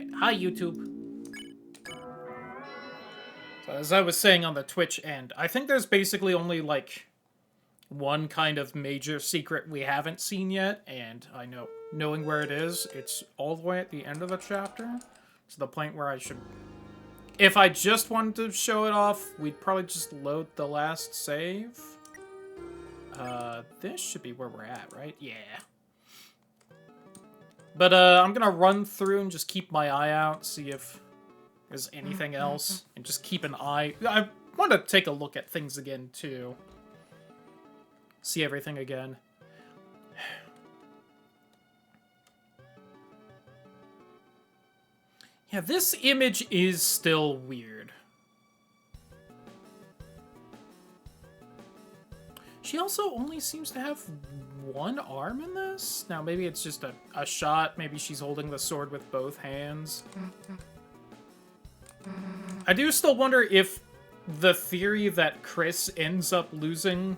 Alright, hi YouTube. So as I was saying on the Twitch end, I think there's basically only, like, one kind of major secret we haven't seen yet, and I know, knowing where it is, it's all the way at the end of the chapter, to the point where I should... If I just wanted to show it off, we'd probably just load the last save. This should be where we're at, right? Yeah. But, I'm gonna run through and just keep my eye out, see if there's anything else, and just keep an eye... I want to take a look at things again, too. See everything again. Yeah, this image is still weird. She also only seems to have one arm in this? Now, maybe it's just a shot. Maybe she's holding the sword with both hands. I do still wonder if the theory that Chris ends up losing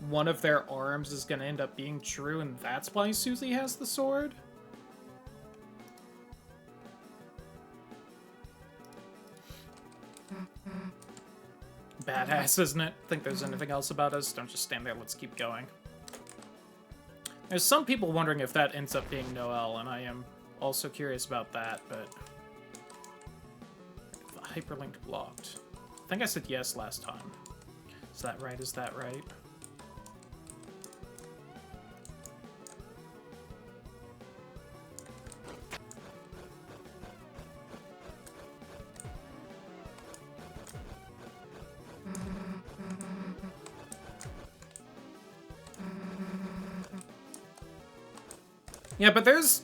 one of their arms is going to end up being true, and that's why Susie has the sword. Badass, isn't it? Think there's anything else about us? Don't just stand there, let's keep going. There's some people wondering if that ends up being Noelle, and I am also curious about that, but... Hyperlink blocked. I think I said yes last time. Is that right? Is that right? Yeah, but there's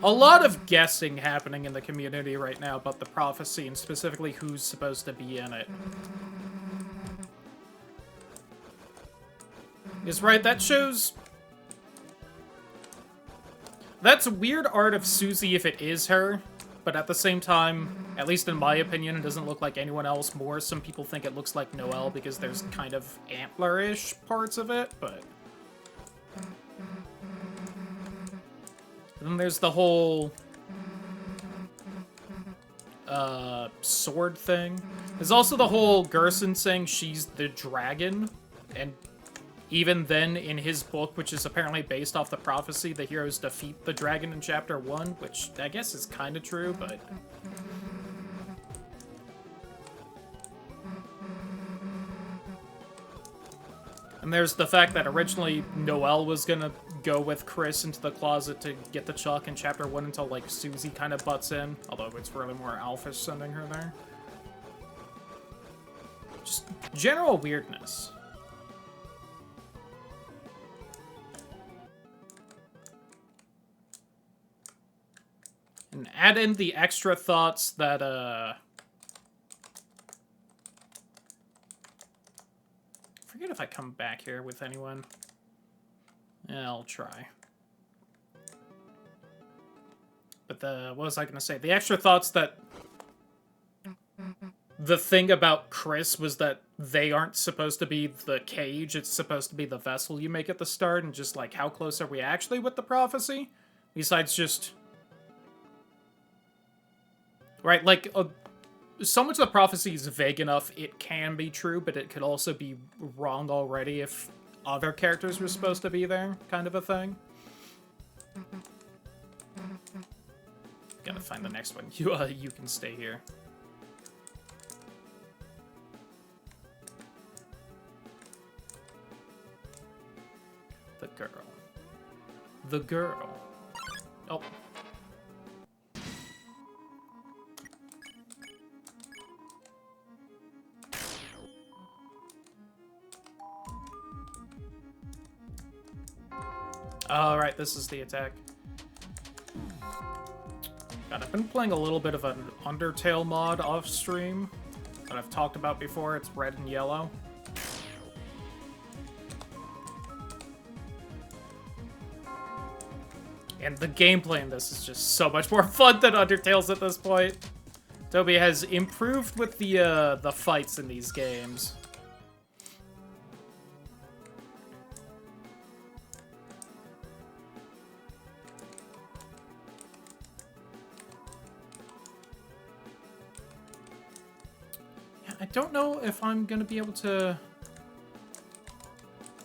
a lot of guessing happening in the community right now about the prophecy, and specifically who's supposed to be in it. Is right, that shows... That's weird art of Susie if it is her, but at the same time, at least in my opinion, it doesn't look like anyone else more. Some people think it looks like Noelle because there's kind of antler-ish parts of it, but... Then there's the whole sword thing. There's also the whole Gerson saying she's the dragon, and even then in his book, which is apparently based off the prophecy, the heroes defeat the dragon in chapter 1, which I guess is kind of true, but... And there's the fact that originally Noelle was gonna go with Chris into the closet to get the Chuck in chapter 1 until, like, Susie kind of butts in. Although it's really more Alphish sending her there. Just general weirdness. And add in the extra thoughts that, forget if I come back here with anyone. Yeah, I'll try. But what was I gonna say? The extra thoughts that... The thing about Chris was that they aren't supposed to be the cage, it's supposed to be the vessel you make at the start, and just, like, how close are we actually with the prophecy? Besides just... Right, like, so much of the prophecy is vague enough, it can be true, but it could also be wrong already if other characters were supposed to be there, kind of a thing. Gotta find the next one. You can stay here. The girl. The girl. Oh. Alright, this is the attack. God, I've been playing a little bit of an Undertale mod off-stream that I've talked about before. It's red and yellow. And the gameplay in this is just so much more fun than Undertale's at this point. Toby has improved with the fights in these games. don't know if I'm gonna be able to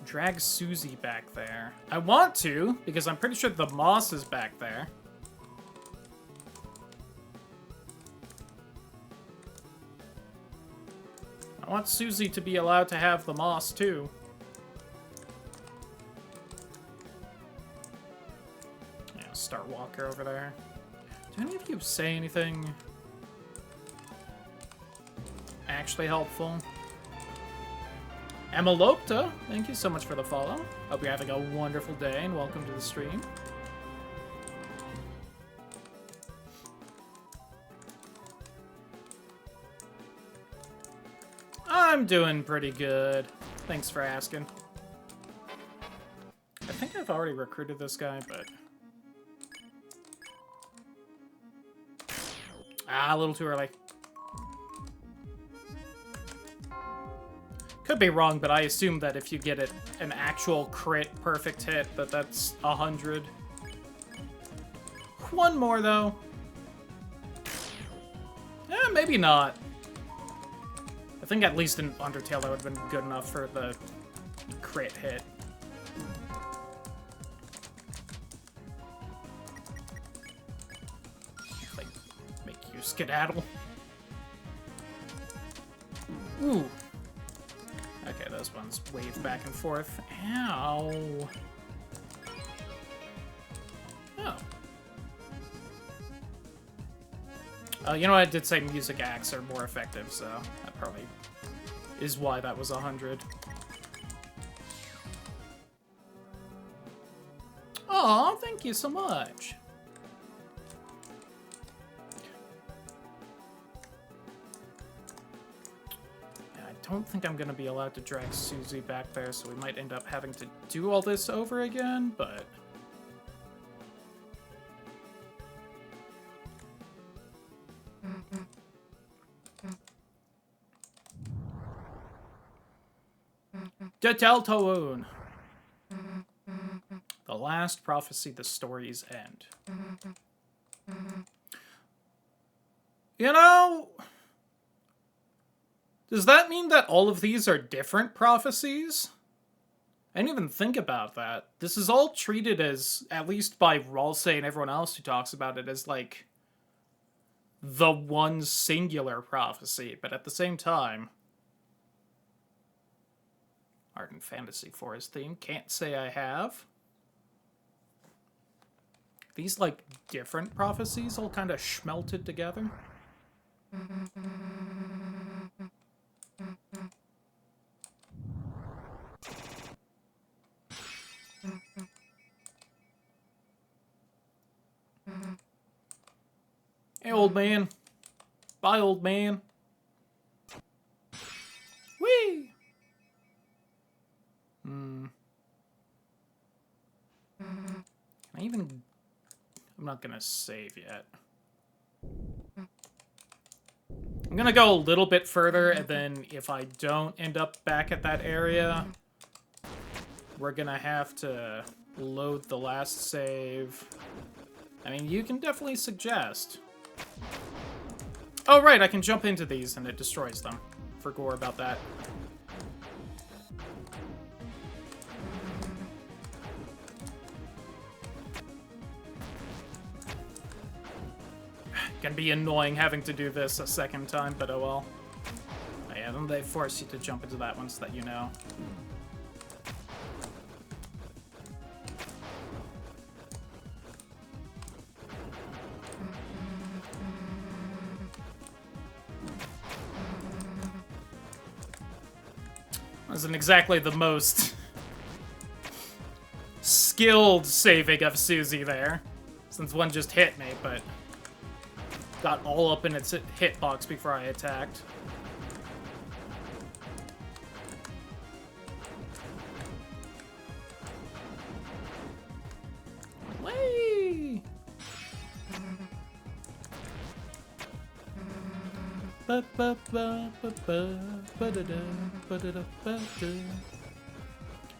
drag Susie back there. I want to, because I'm pretty sure the moss is back there. I want Susie to be allowed to have the moss, too. Yeah, Star Walker over there. Do any of you say anything actually helpful? Emalopta, thank you so much for the follow. Hope you're having a wonderful day, and welcome to the stream. I'm doing pretty good. Thanks for asking. I think I've already recruited this guy, but... a little too early. Could be wrong, but I assume that if you get it an actual crit perfect hit, that's 100. One more, though. Maybe not. I think at least in Undertale that would have been good enough for the crit hit. Like, make you skedaddle. Ooh. Okay, those ones wave back and forth. Ow. Oh. You know, I did say music acts are more effective, so that probably is why that was 100. Aw, thank you so much. I don't think I'm gonna be allowed to drag Susie back there, so we might end up having to do all this over again, but... Deltarune. The last prophecy, the story's end. You know... Does that mean that all of these are different prophecies? I didn't even think about that. This is all treated as, at least by Ralse and everyone else who talks about it, as, like, the one singular prophecy, but at the same time... Art and Fantasy Forest theme. Can't say I have. These, like, different prophecies all kind of schmelted together. Hey, old man. Bye, old man. Whee! Can I even... I'm not gonna save yet. I'm gonna go a little bit further, and then if I don't end up back at that area, we're gonna have to load the last save. I mean, you can definitely suggest. Oh, right, I can jump into these and it destroys them. Forgot about that. Can be annoying having to do this a second time, but oh well. Oh, yeah, then they force you to jump into that one so that you know. Wasn't exactly the most skilled saving of Susie there, since one just hit me, but got all up in its hitbox before I attacked. Whee!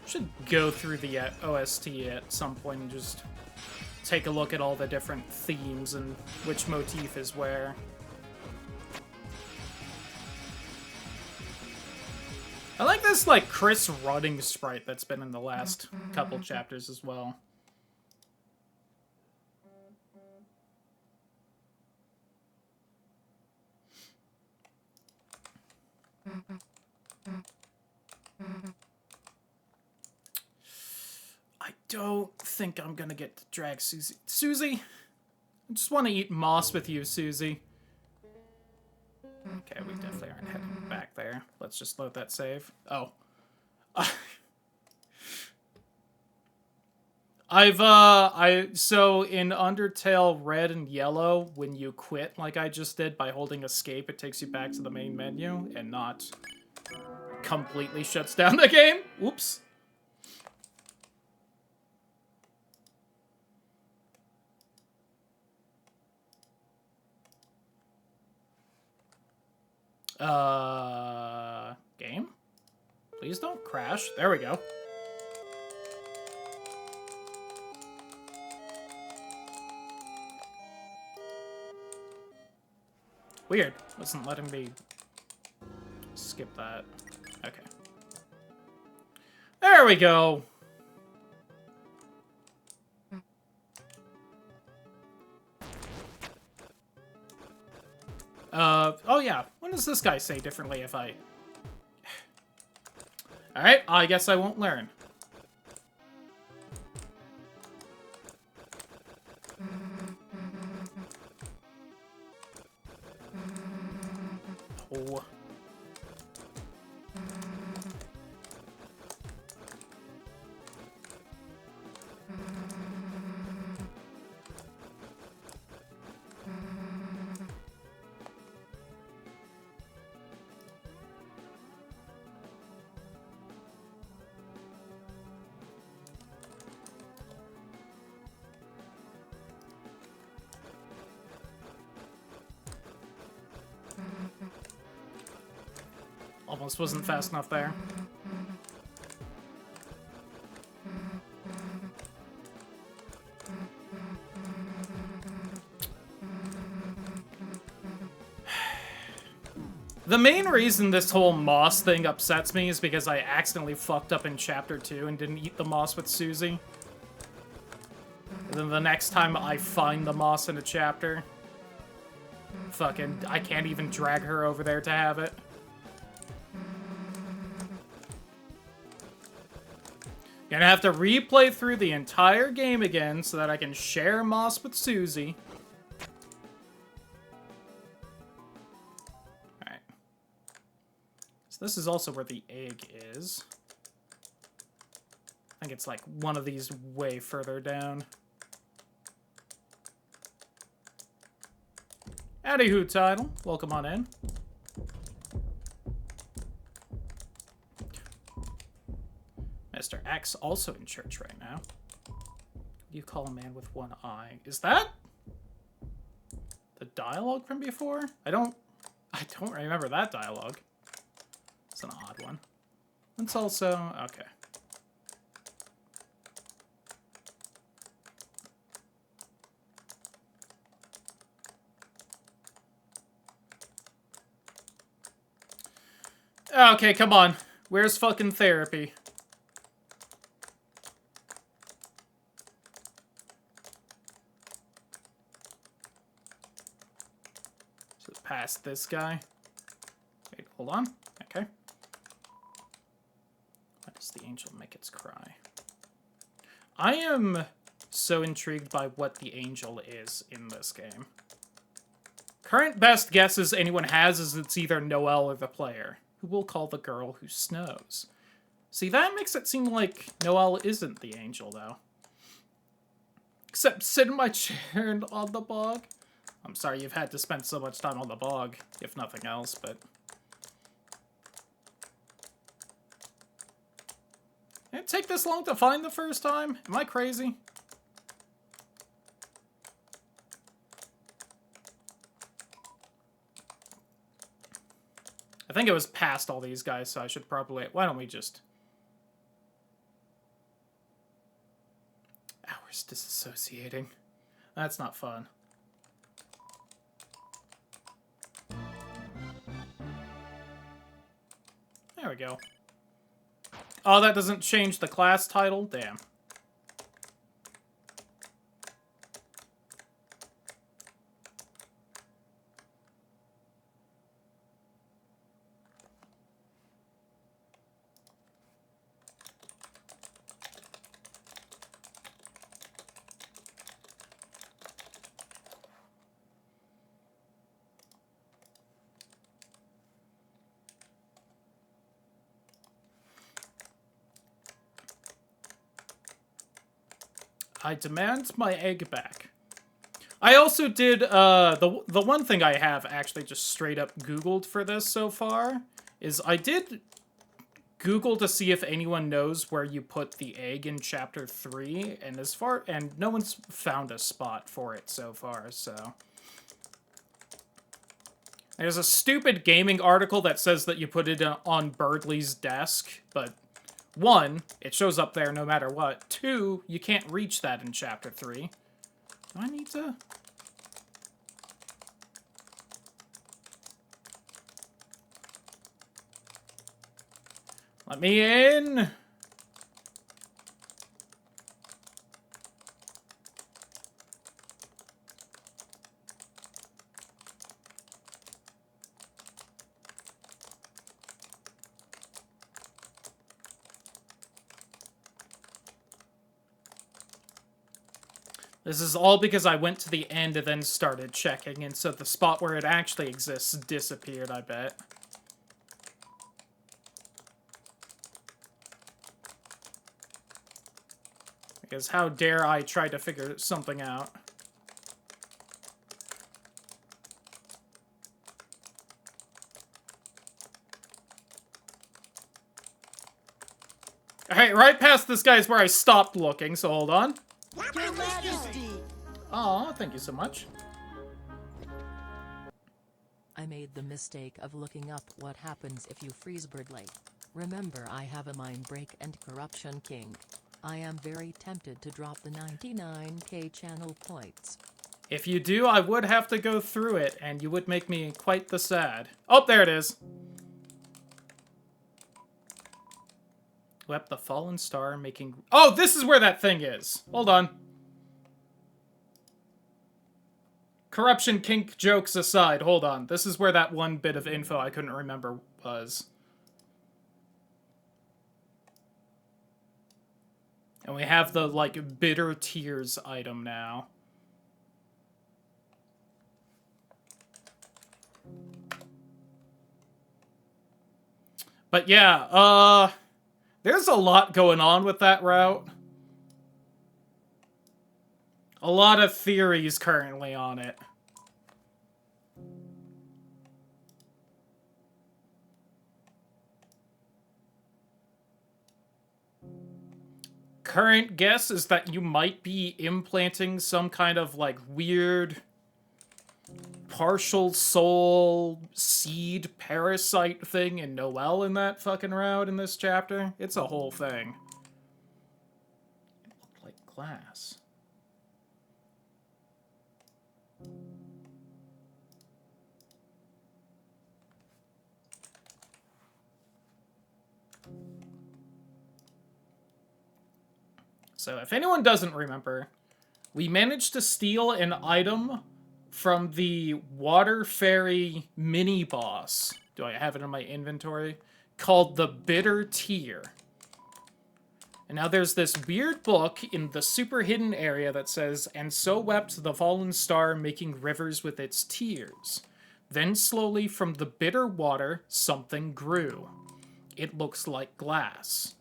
Should go through the OST at some point and just take a look at all the different themes and which motif is where. I like this, like, Chris running sprite that's been in the last couple chapters as well. I don't think I'm gonna get to drag Susie. Susie? I just want to eat moss with you, Susie. Okay, we definitely aren't heading back there. Let's just load that save. Oh. So in Undertale Red and Yellow, when you quit like I just did by holding escape, it takes you back to the main menu and not completely shuts down the game. Oops. Game? Please don't crash. There we go. Weird. Wasn't letting me skip that. Okay. There we go. Oh yeah. When does this guy say differently if I... Alright, I guess I won't learn. Oh. Almost wasn't fast enough there. The main reason this whole moss thing upsets me is because I accidentally fucked up in Chapter 2 and didn't eat the moss with Susie. And then the next time I find the moss in a chapter, fucking, I can't even drag her over there to have it. Gonna have to replay through the entire game again so that I can share moss with Susie. Alright. So this is also where the egg is. I think it's like one of these way further down. Howdy Who Title. Welcome on in. Mr. X also in church right now. What do you call a man with one eye? Is that the dialogue from before? I don't remember that dialogue. It's an odd one. It's also okay. Okay, come on. Where's fucking therapy? Past this guy. Wait, hold on. Okay. Why does the angel make its cry? I am so intrigued by what the angel is in this game. Current best guesses anyone has is it's either Noelle or the player, who will call the girl who snows. See, that makes it seem like Noelle isn't the angel, though. Except sit in my chair and on the bog. I'm sorry you've had to spend so much time on the bog, if nothing else, but... Did it take this long to find the first time? Am I crazy? I think it was past all these guys, so I should probably... Why don't we just... Hours disassociating. That's not fun. There we go. Oh, that doesn't change the class title? Damn. I demand my egg back. I also did, the one thing I have actually just straight up Googled for this so far is I did Google to see if anyone knows where you put the egg in Chapter 3, and no one's found a spot for it so far, so. There's a stupid gaming article that says that you put it on Birdley's desk, but 1, it shows up there no matter what. 2, you can't reach that in Chapter 3. Do I need to... Let me in! This is all because I went to the end and then started checking, and so the spot where it actually exists disappeared, I bet. Because how dare I try to figure something out. Alright, right past this guy's where I stopped looking, so hold on. Your Majesty! Aw, thank you so much. I made the mistake of looking up what happens if you freeze Birdley. Remember, I have a mind break and corruption king. I am very tempted to drop the 99k channel points. If you do, I would have to go through it, and you would make me quite the sad. Oh, there it is. Wept the fallen star making... Oh, this is where that thing is. Hold on. Corruption kink jokes aside, hold on. This is where that one bit of info I couldn't remember was. And we have the, like, bitter tears item now. But yeah, there's a lot going on with that route. A lot of theories currently on it. Current guess is that you might be implanting some kind of, like, weird partial soul seed parasite thing in Noelle in that fucking route in this chapter. It's a whole thing. It looked like glass. So if anyone doesn't remember, we managed to steal an item from the Water Fairy mini-boss. Do I have it in my inventory? Called the Bitter Tear. And now there's this weird book in the super hidden area that says, "And so wept the fallen star, making rivers with its tears. Then slowly from the bitter water, something grew. It looks like glass."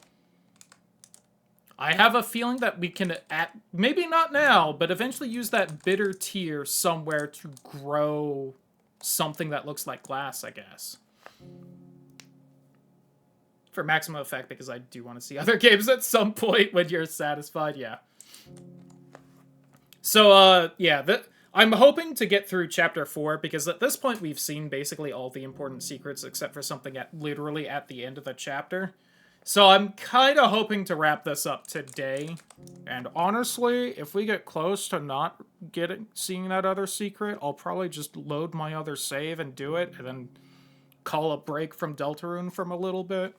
I have a feeling that we can, maybe not now, but eventually use that bitter tear somewhere to grow something that looks like glass, I guess. For maximum effect, because I do want to see other games at some point when you're satisfied, yeah. So, yeah, I'm hoping to get through Chapter 4, because at this point we've seen basically all the important secrets except for something literally at the end of the chapter. So I'm kind of hoping to wrap this up today. And honestly, if we get close to not seeing that other secret, I'll probably just load my other save and do it, and then call a break from Deltarune from a little bit.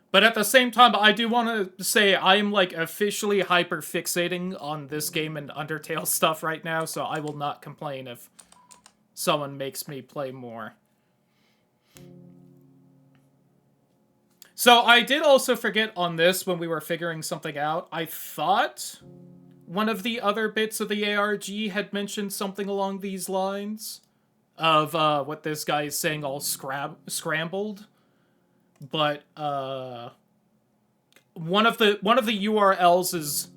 But at the same time, I do want to say I am, like, officially hyper-fixating on this game and Undertale stuff right now, so I will not complain if someone makes me play more. So I did also forget on this when we were figuring something out. I thought one of the other bits of the ARG had mentioned something along these lines of what this guy is saying all scrambled. But one of the URLs is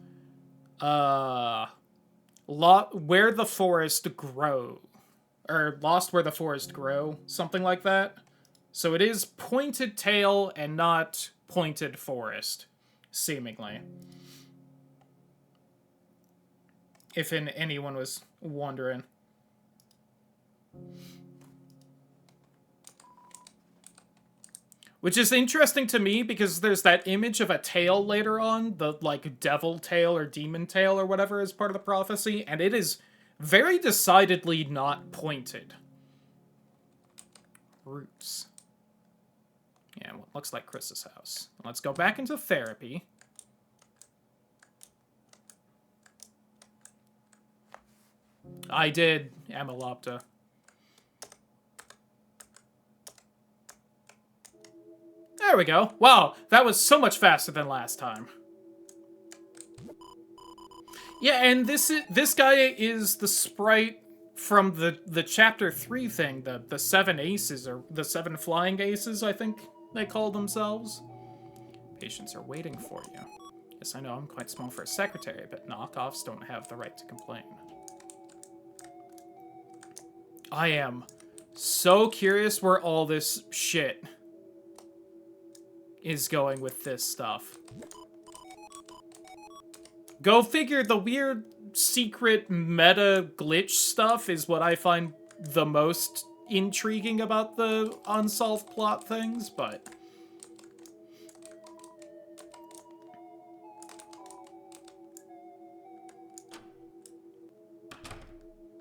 where the forest grow, or lost where the forest grow, something like that. So it is pointed tail and not pointed forest, seemingly. If anyone was wondering. Which is interesting to me because there's that image of a tail later on, the, like, devil tail or demon tail or whatever is part of the prophecy, and it is very decidedly not pointed. Roots. Yeah, well, looks like Chris's house. Let's go back into therapy. I did, Amalopta. There we go. Wow, that was so much faster than last time. Yeah, and this guy is the sprite from the chapter 3 thing, the 7 aces, or the 7 flying aces, I think they call themselves. Patients are waiting for you. Yes, I know I'm quite small for a secretary, but knockoffs don't have the right to complain. I am so curious where all this shit is going with this stuff. Go figure, the weird secret meta glitch stuff is what I find the most intriguing about the unsolved plot things, but...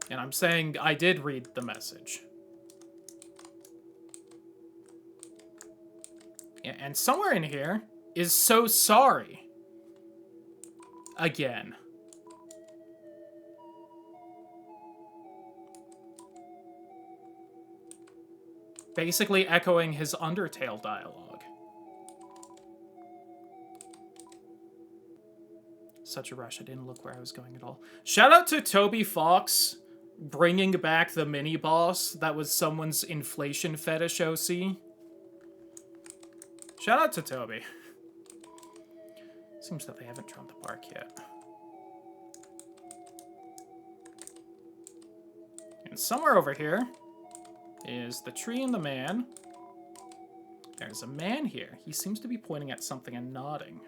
And I'm saying I did read the message. Yeah, and somewhere in here is so sorry. Again. Basically echoing his Undertale dialogue. Such a rush, I didn't look where I was going at all. Shout out to Toby Fox bringing back the mini-boss that was someone's inflation fetish OC. Shout out to Toby. Seems that they haven't drawn the bark yet. And somewhere over here is the tree and the man. There's a man here. He seems to be pointing at something and nodding.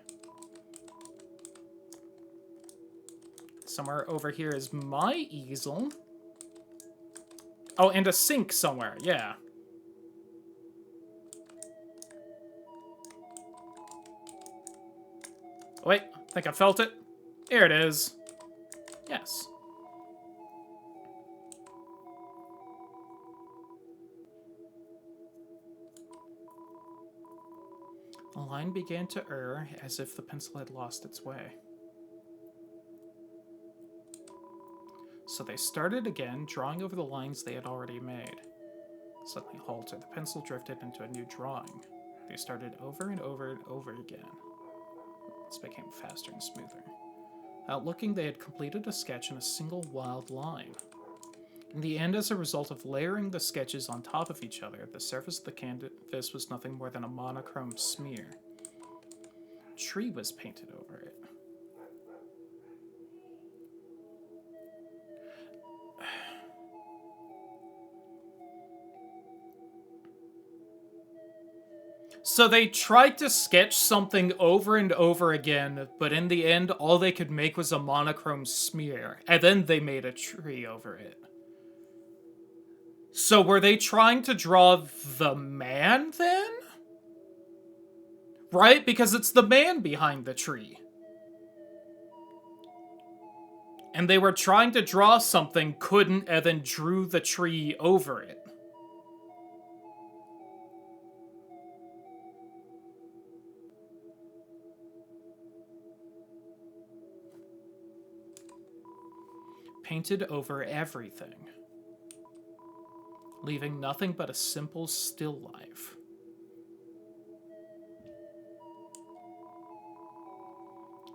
Somewhere over here is my easel. Oh, and a sink somewhere, yeah. Wait, I think I felt it. Here it is. Yes. The line began to err as if the pencil had lost its way. So they started again, drawing over the lines they had already made. Suddenly halted. The pencil drifted into a new drawing. They started over and over and over again. This became faster and smoother. Without looking, they had completed a sketch in a single wild line. In the end, as a result of layering the sketches on top of each other, the surface of the canvas was nothing more than a monochrome smear. A tree was painted over it. So they tried to sketch something over and over again, but in the end, all they could make was a monochrome smear, and then they made a tree over it. So were they trying to draw the man, then? Right? Because it's the man behind the tree. And they were trying to draw something, couldn't, and then drew the tree over it. painted over everything, leaving nothing but a simple still life.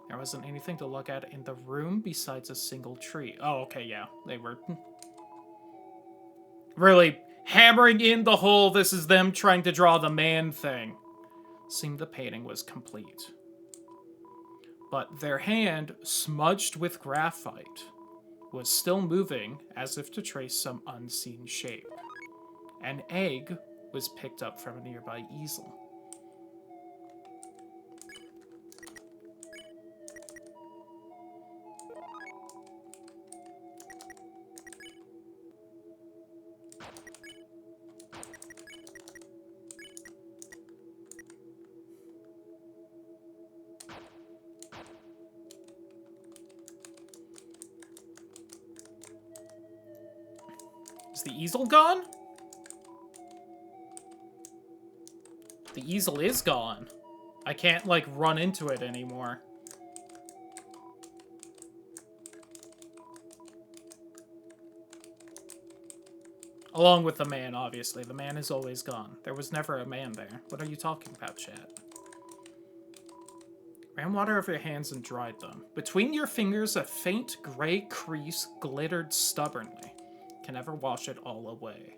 There wasn't anything to look at in the room besides a single tree. Oh, okay, yeah. They were really hammering in the whole this is them trying to draw the man thing. Seemed the painting was complete. But their hand, smudged with graphite, was still moving as if to trace some unseen shape. An egg was picked up from a nearby easel. Is the easel gone? The easel is gone. I can't, like, run into it anymore. Along with the man, obviously. The man is always gone. There was never a man there. What are you talking about, chat? Ran water over your hands and dried them. Between your fingers, a faint gray crease glittered stubbornly. Can never wash it all away.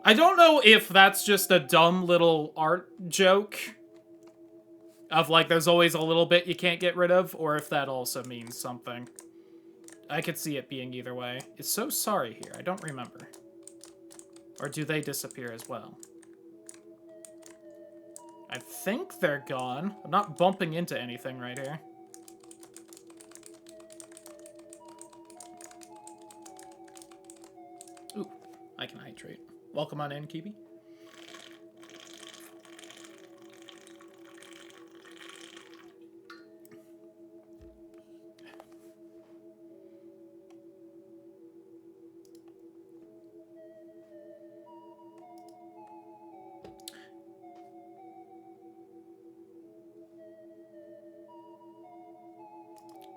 I don't know if that's just a dumb little art joke of, like, there's always a little bit you can't get rid of, or if that also means something. I could see it being either way. It's so sorry here. I don't remember. Or do they disappear as well? I think they're gone. I'm not bumping into anything right here. Ooh, I can hydrate. Welcome on in, Kibi.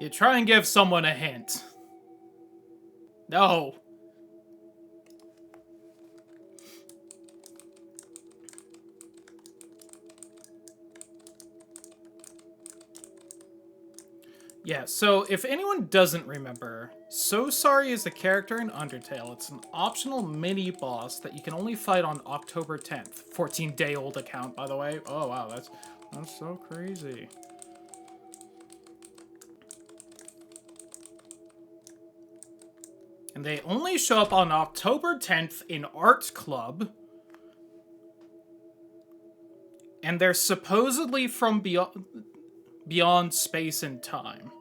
You try and give someone a hint. No. Yeah, so if anyone doesn't remember, So Sorry is a character in Undertale. It's an optional mini-boss that you can only fight on October 10th. 14-day-old account, by the way. Oh, wow, that's so crazy. And they only show up on October 10th in Art Club. And they're supposedly from beyond space and time.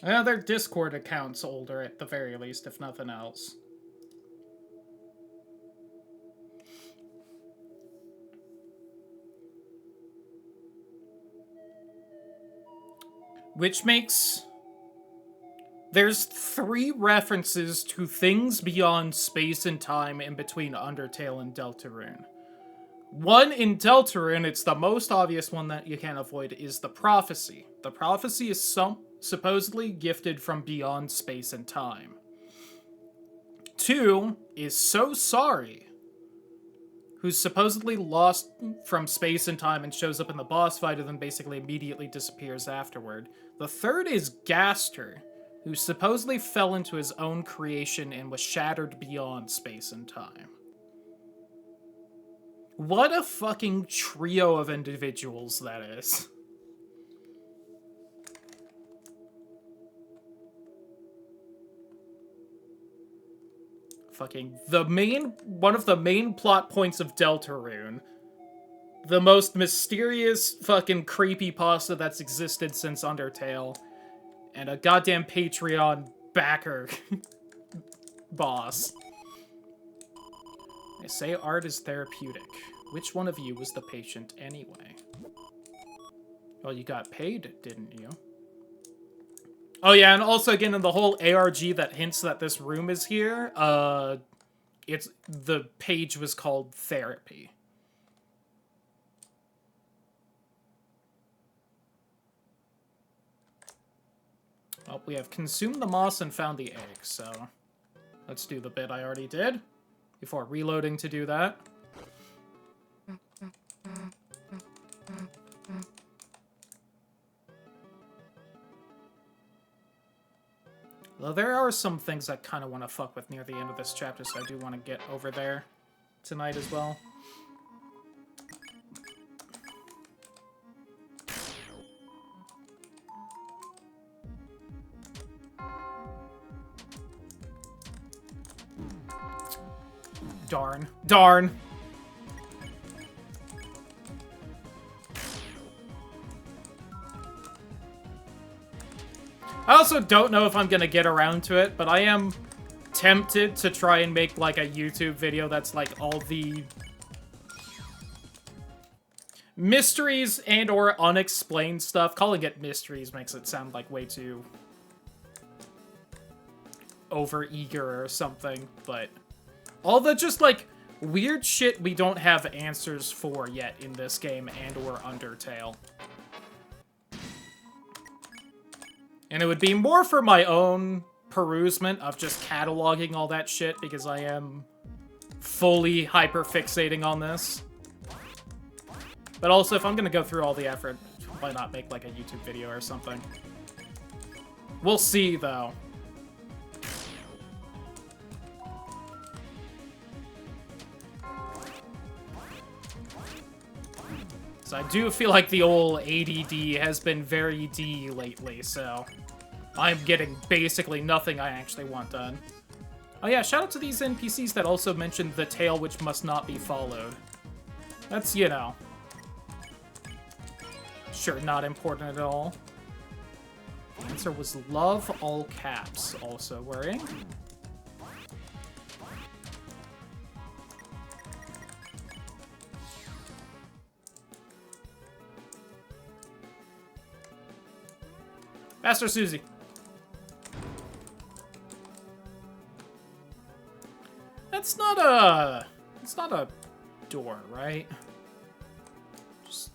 Their Discord account's older at the very least, if nothing else. Which makes... There's 3 references to things beyond space and time in between Undertale and Deltarune. One, in Deltarune, it's the most obvious one that you can't avoid, is the prophecy. The prophecy is supposedly gifted from beyond space and time. 2 is So Sorry, who's supposedly lost from space and time and shows up in the boss fight and then basically immediately disappears afterward. The 3rd is Gaster, who supposedly fell into his own creation and was shattered beyond space and time. What a fucking trio of individuals that is. Fucking one of the main plot points of Deltarune. The most mysterious fucking creepypasta that's existed since Undertale. And a goddamn Patreon backer boss. They say art is therapeutic. Which one of you was the patient anyway? Well, you got paid, didn't you? Oh yeah, and also again in the whole ARG that hints that this room is here, it's the page was called Therapy. Well, we have consumed the moss and found the egg, so let's do the bit I already did before reloading to do that. Though there are some things I kind of want to fuck with near the end of this chapter, so I do want to get over there tonight as well. Darn. Darn! I also don't know if I'm gonna get around to it, but I am tempted to try and make, like, a YouTube video that's, like, all the mysteries and or unexplained stuff. Calling it mysteries makes it sound like way too over-eager or something, but all the just, like, weird shit we don't have answers for yet in this game and or Undertale. And it would be more for my own perusement of just cataloging all that shit, because I am fully hyper-fixating on this. But also, if I'm gonna go through all the effort, why not make, like, a YouTube video or something? We'll see, though. So I do feel like the old ADD has been very D lately, so I'm getting basically nothing I actually want done. Oh yeah, shout out to these NPCs that also mentioned the tale which must not be followed. That's, you know, sure, not important at all. The answer was love, all caps, also worrying. Master Susie. It's not a door, right? Just...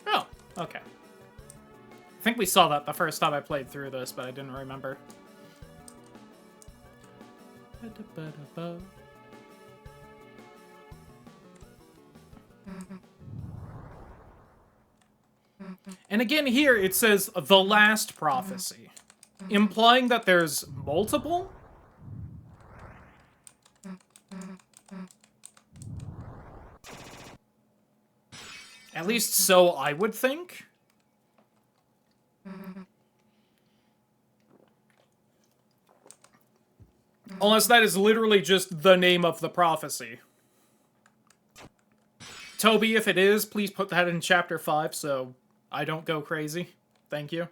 Oh, okay. I think we saw that the first time I played through this, but I didn't remember. And again, here it says the last prophecy, implying that there's multiple? At least so I would think. Unless that is literally just the name of the prophecy. Toby, if it is, please put that in Chapter 5 so I don't go crazy. Thank you.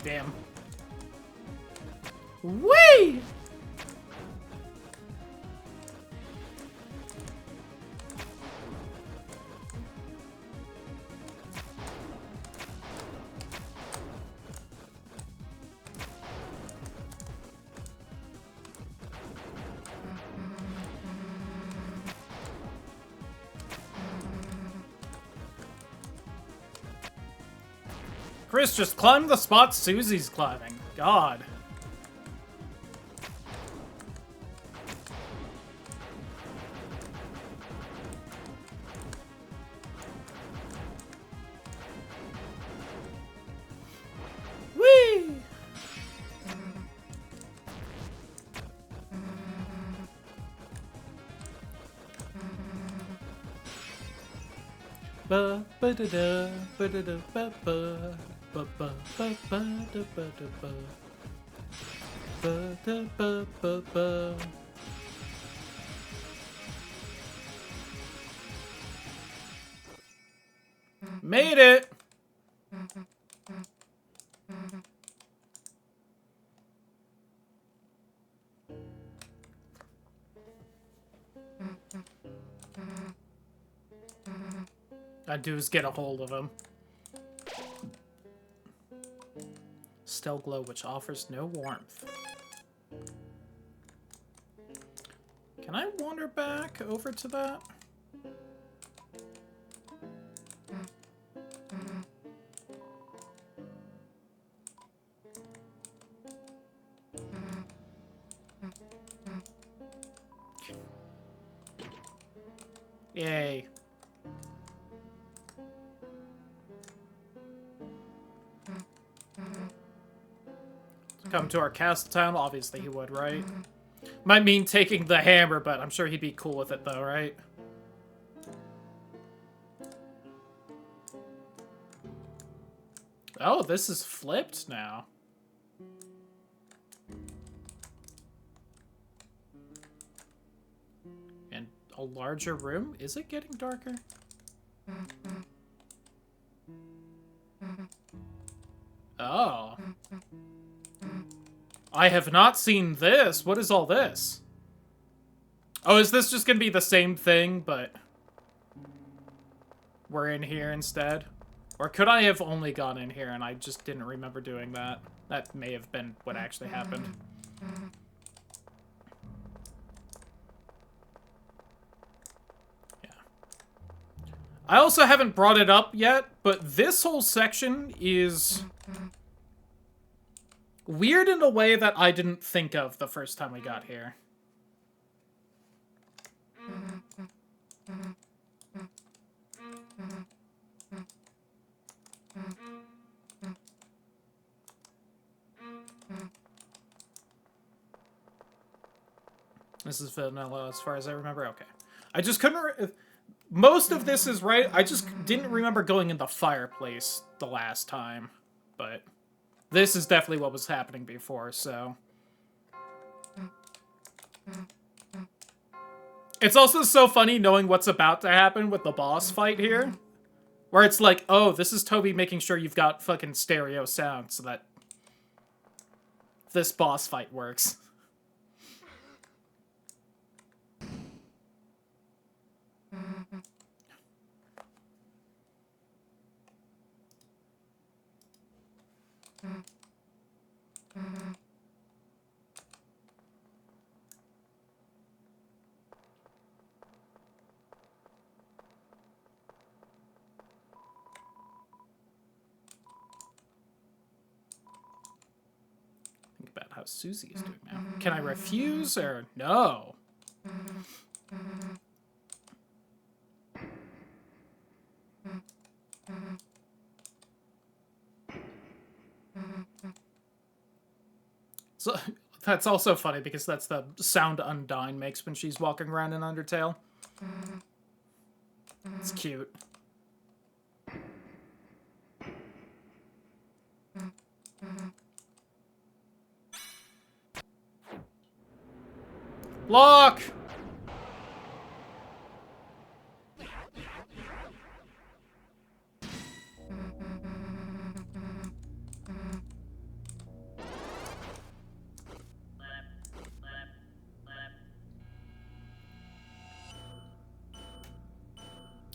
Damn. Whee! Chris, just climb the spot Susie's climbing. God. Whee! Ba ba da da ba da da ba ba. ba ba ba ba da ba da ba. Ba da ba ba ba. Made it! I do is get a hold of him. Still glow, which offers no warmth. Can I wander back over to that? Yay. Come to our castle town? Obviously he would, right? Might mean taking the hammer, but I'm sure he'd be cool with it though, right? Oh, this is flipped now. And a larger room? Is it getting darker? Oh. I have not seen this. What is all this? Oh, is this just gonna be the same thing, but we're in here instead? Or could I have only gone in here and I just didn't remember doing that? That may have been what actually happened. Yeah. I also haven't brought it up yet, but this whole section is weird in a way that I didn't think of the first time we got here. This is vanilla as far as I remember. Okay. I just couldn't... Most of this is right. I just didn't remember going in the fireplace the last time. But this is definitely what was happening before, so... It's also so funny knowing what's about to happen with the boss fight here. Where it's like, oh, this is Toby making sure you've got fucking stereo sound so that this boss fight works. Think about how Susie is doing now. Can I refuse or no? So that's also funny because that's the sound Undyne makes when she's walking around in Undertale. It's cute. Block!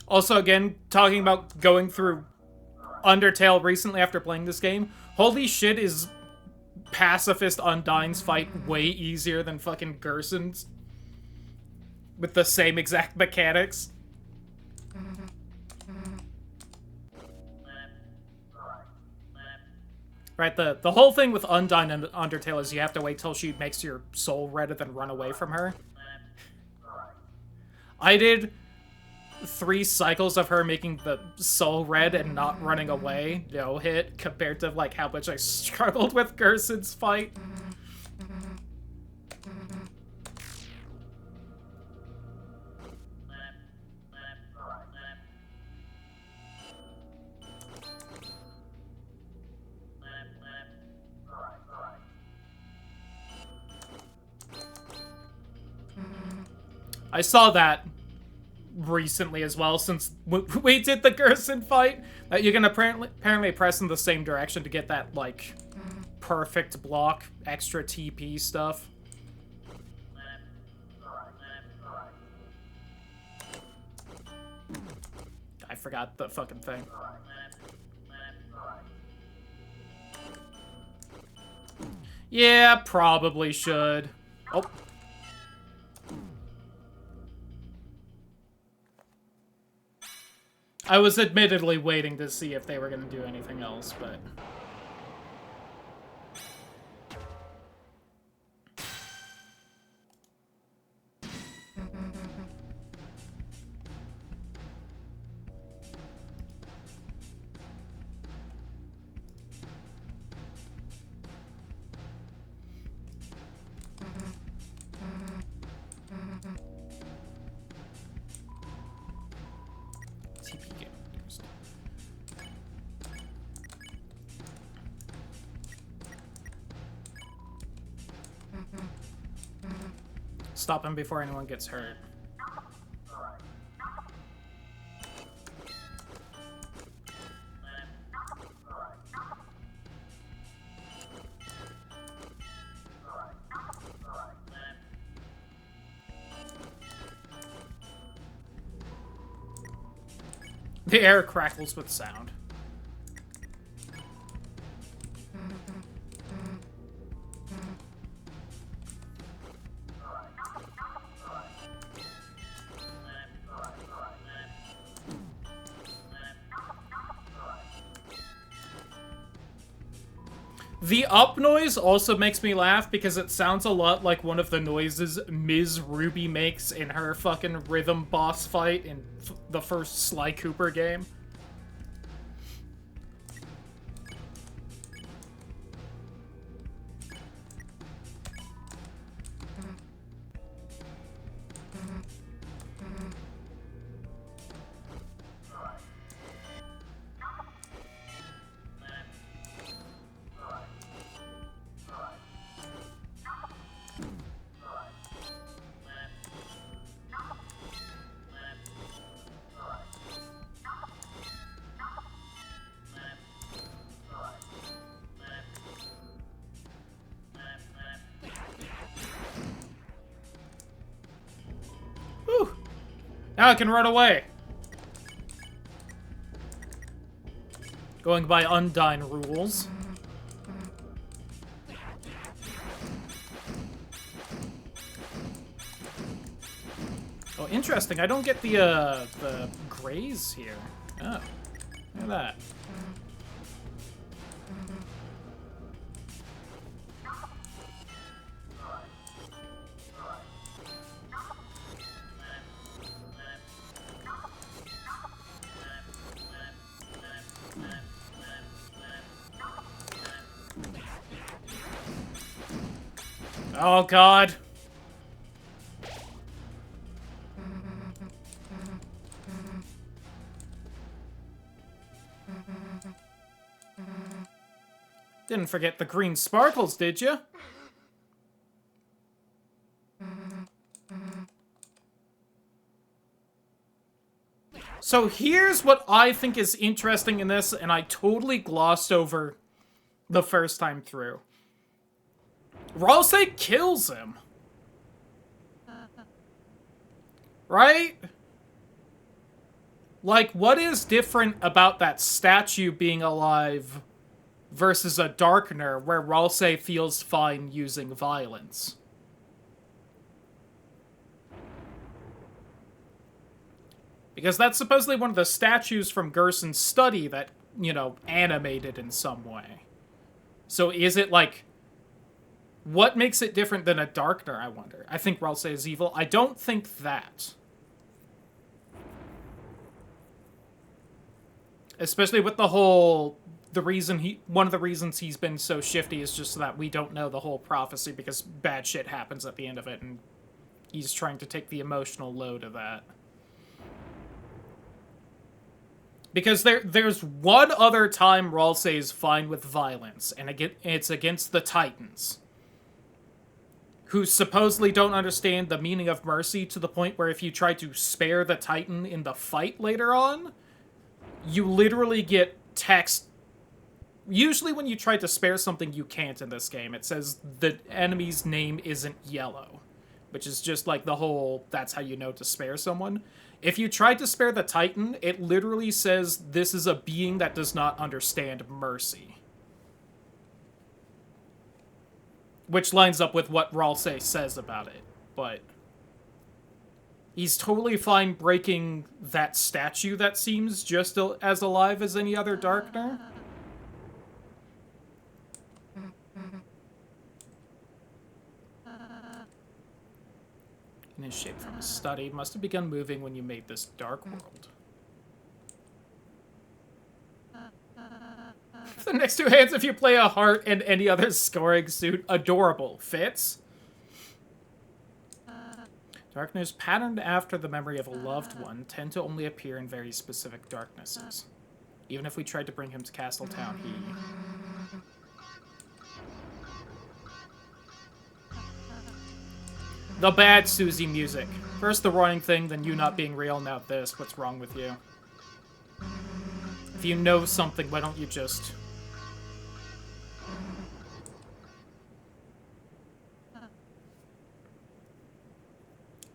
Also, again, talking about going through Undertale recently after playing this game, holy shit is pacifist Undyne's fight way easier than fucking Gerson's. With the same exact mechanics. Right, the whole thing with Undyne and Undertale is you have to wait till she makes your soul red and then run away from her. I did 3 cycles of her making the soul red and not running away, no hit, compared to like how much I struggled with Gerson's fight. I saw that recently as well, since we did the Gerson fight. That you can apparently press in the same direction to get that, like, perfect block, extra TP stuff. I forgot the fucking thing. Yeah, probably should. Oh. I was admittedly waiting to see if they were going to do anything else, but... Stop him before anyone gets hurt. The air crackles with sound. The up noise also makes me laugh because it sounds a lot like one of the noises Ms. Ruby makes in her fucking rhythm boss fight in the first Sly Cooper game. Now I can run away. Going by Undyne rules. Oh, interesting. I don't get the graze here. Oh, look at that. Oh, God. Didn't forget the green sparkles, did you? So here's what I think is interesting in this, and I totally glossed over the first time through. Ralsei kills him. Right? Like, what is different about that statue being alive versus a Darkener where Ralsei feels fine using violence? Because that's supposedly one of the statues from Gerson's study that, you know, animated in some way. So is it like... What makes it different than a Darkener, I wonder? I think Ralsei is evil. I don't think that. Especially with the whole... One of the reasons he's been so shifty is just so that we don't know the whole prophecy because bad shit happens at the end of it, and he's trying to take the emotional load of that. Because there's one other time Ralsei is fine with violence, and it's against the Titans. who supposedly don't understand the meaning of mercy to the point where if you try to spare the Titan in the fight later on, you literally get text. Usually when you try to spare something, you can't in this game. It says the enemy's name isn't yellow, which is just like the whole, that's how you know to spare someone. If you try to spare the Titan, it literally says this is a being that does not understand mercy. Which lines up with what Ralsei says about it, but he's totally fine breaking that statue that seems just as alive as any other Darkner. In his shape from his study, must have begun moving when you made this dark world. The next two hands if you play a heart and any other scoring suit. Adorable. Fits? Darkness patterned after the memory of a loved one tend to only appear in very specific darknesses. Even if we tried to bring him to Castletown, he... The bad Susie music. First the roaring thing, then you not being real, now this. What's wrong with you? If you know something, why don't you just...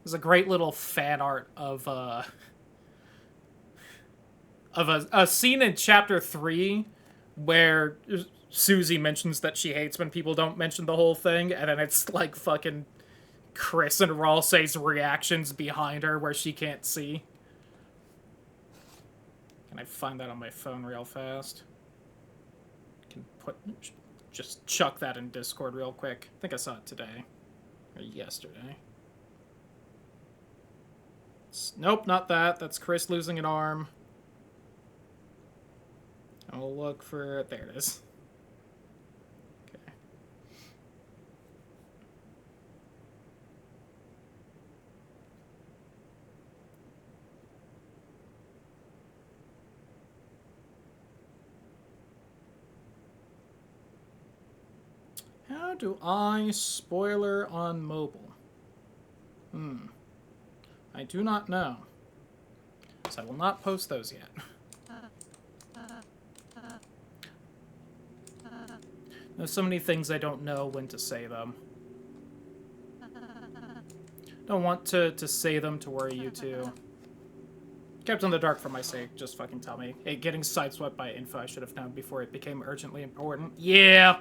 There's a great little fan art of a scene in Chapter 3 where Susie mentions that she hates when people don't mention the whole thing, and then it's like fucking Chris and Ralsei's reactions behind her where she can't see. Can I find that on my phone real fast? Can just chuck that in Discord real quick. I think I saw it today. Or yesterday. Nope, not that. That's Chris losing an arm. I'll look for... There it is. Okay. How do I spoiler on mobile? I do not know. So I will not post those yet. There's so many things I don't know when to say them. Don't want to say them to worry you two. Kept in the dark for my sake, just fucking tell me. Hey, getting sideswept by info I should have known before it became urgently important. Yeah!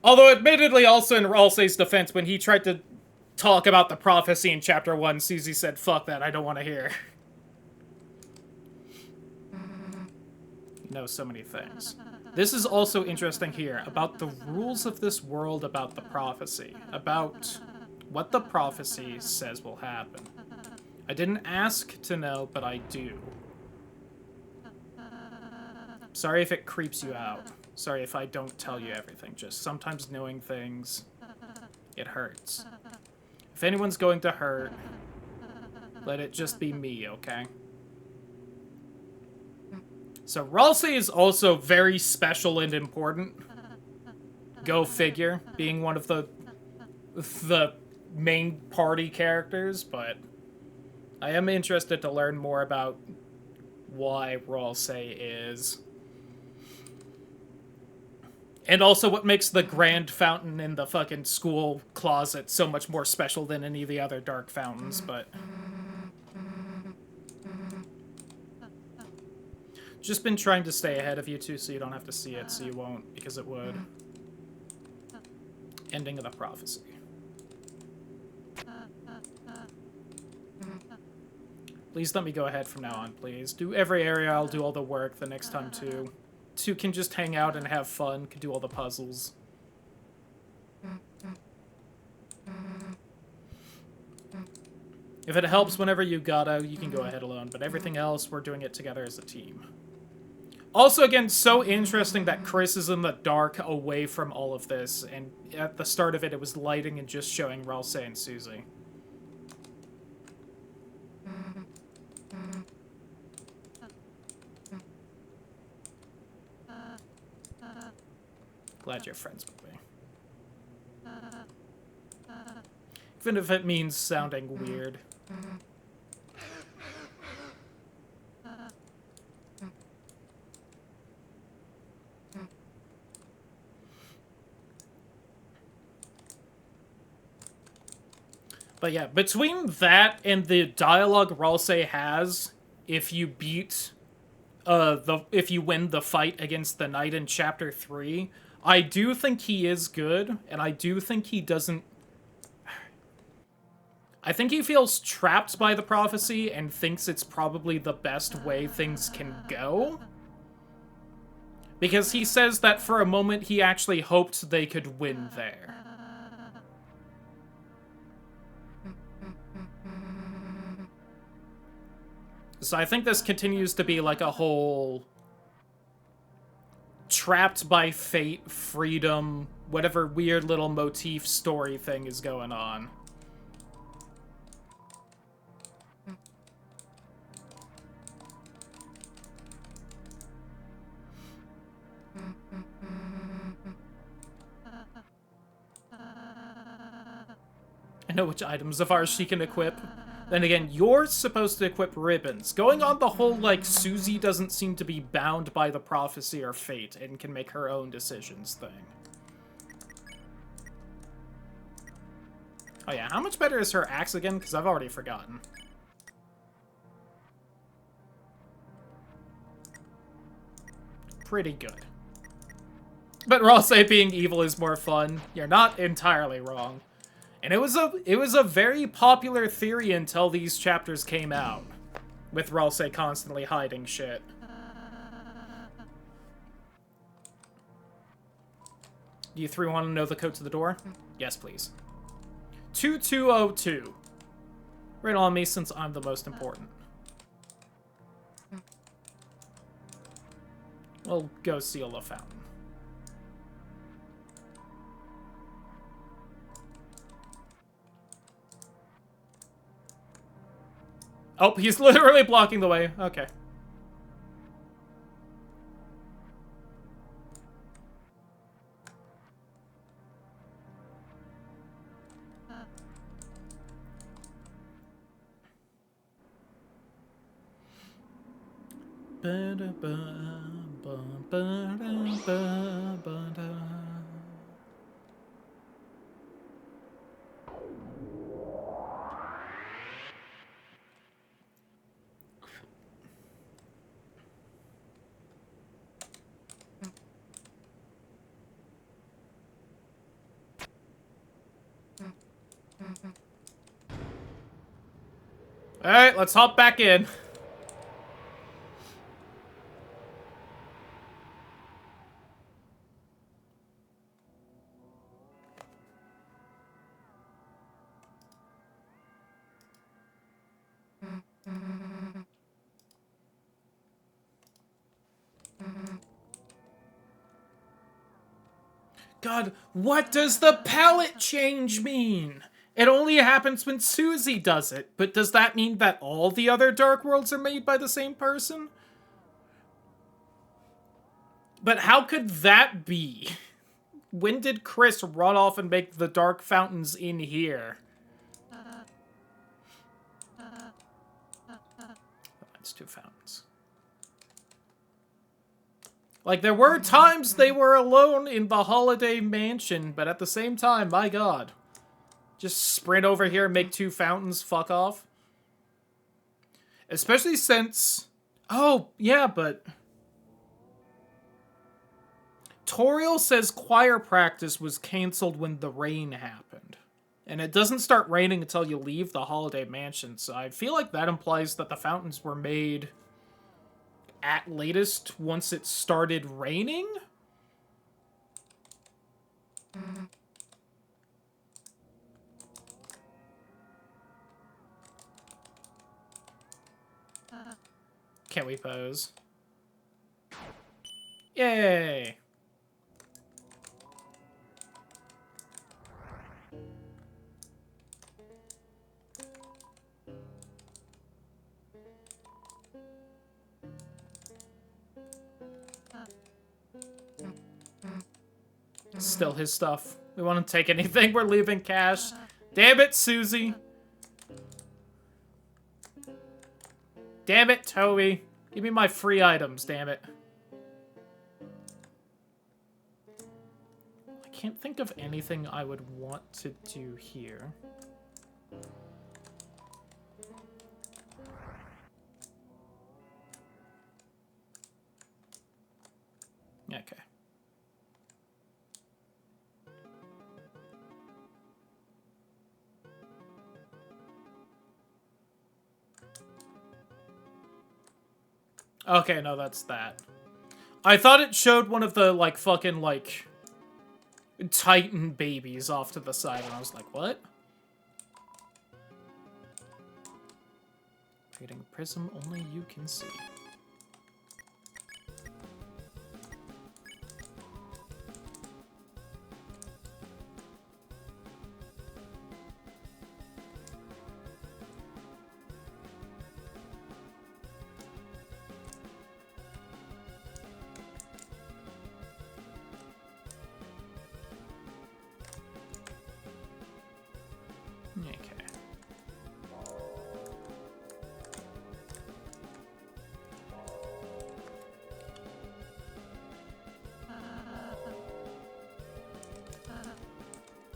Although, admittedly, also in Ralsei's defense, when he tried to talk about the prophecy in Chapter 1, Susie said, fuck that, I don't want to hear. You know so many things. This is also interesting here, about the rules of this world about the prophecy. About what the prophecy says will happen. I didn't ask to know, but I do. Sorry if it creeps you out. Sorry if I don't tell you everything. Just sometimes knowing things, it hurts. If anyone's going to hurt, let it just be me, okay? So Ralsei is also very special and important. Go figure, being one of the main party characters, but I am interested to learn more about why Ralsei is. And also what makes the grand fountain in the fucking school closet so much more special than any of the other dark fountains, but... Just been trying to stay ahead of you two so you don't have to see it, so you won't, because it would. Ending of the prophecy. Please let me go ahead from now on, please. Do every area, I'll do all the work the next time too. Two can just hang out and have fun, can do all the puzzles. If it helps whenever you gotta, you can go ahead alone, but everything else, we're doing it together as a team. Also, again, so interesting that Chris is in the dark away from all of this, and at the start of it, it was lighting and just showing Ralsei and Susie. Glad you're friends with me. Even if it means sounding weird. But yeah, between that and the dialogue Ralsei has, if you beat if you win the fight against the knight in chapter 3, I do think he is good, and I do think he doesn't... I think he feels trapped by the prophecy and thinks it's probably the best way things can go. Because he says that for a moment he actually hoped they could win there. So I think this continues to be like a whole trapped by fate, freedom, whatever weird little motif story thing is going on. I know which items of ours she can equip. Then again, you're supposed to equip ribbons. Going on the whole, like, Susie doesn't seem to be bound by the prophecy or fate and can make her own decisions thing. Oh yeah, how much better is her axe again? Because I've already forgotten. Pretty good. But Ralsei being evil is more fun. You're not entirely wrong. And it was a very popular theory until these chapters came out, with Ralsei constantly hiding shit. Do you three want to know the code to the door? Yes, please. 2202. Right on me, since I'm the most important. We'll go seal the fountain. Oh, he's literally blocking the way. Okay. Alright, let's hop back in. God, what does the palette change mean? It only happens when Susie does it, but does that mean that all the other Dark Worlds are made by the same person? But how could that be? When did Chris run off and make the Dark Fountains in here? That's 2 fountains. Like, there were times they were alone in the Holiday Mansion, but at the same time, my god. Just sprint over here and make 2 fountains, fuck off. Especially since... Oh, yeah, but... Toriel says choir practice was canceled when the rain happened. And it doesn't start raining until you leave the Holiday Mansion, so I feel like that implies that the fountains were made at latest once it started raining? Can we pose? Yay! Still his stuff. We won't take anything. We're leaving cash. Damn it, Susie. Damn it, Toby. Give me my free items, damn it. I can't think of anything I would want to do here. Okay. Okay, no, that's that. I thought it showed one of the, like, fucking, like, Titan babies off to the side, and I was like, what? Creating a prism only you can see. Okay.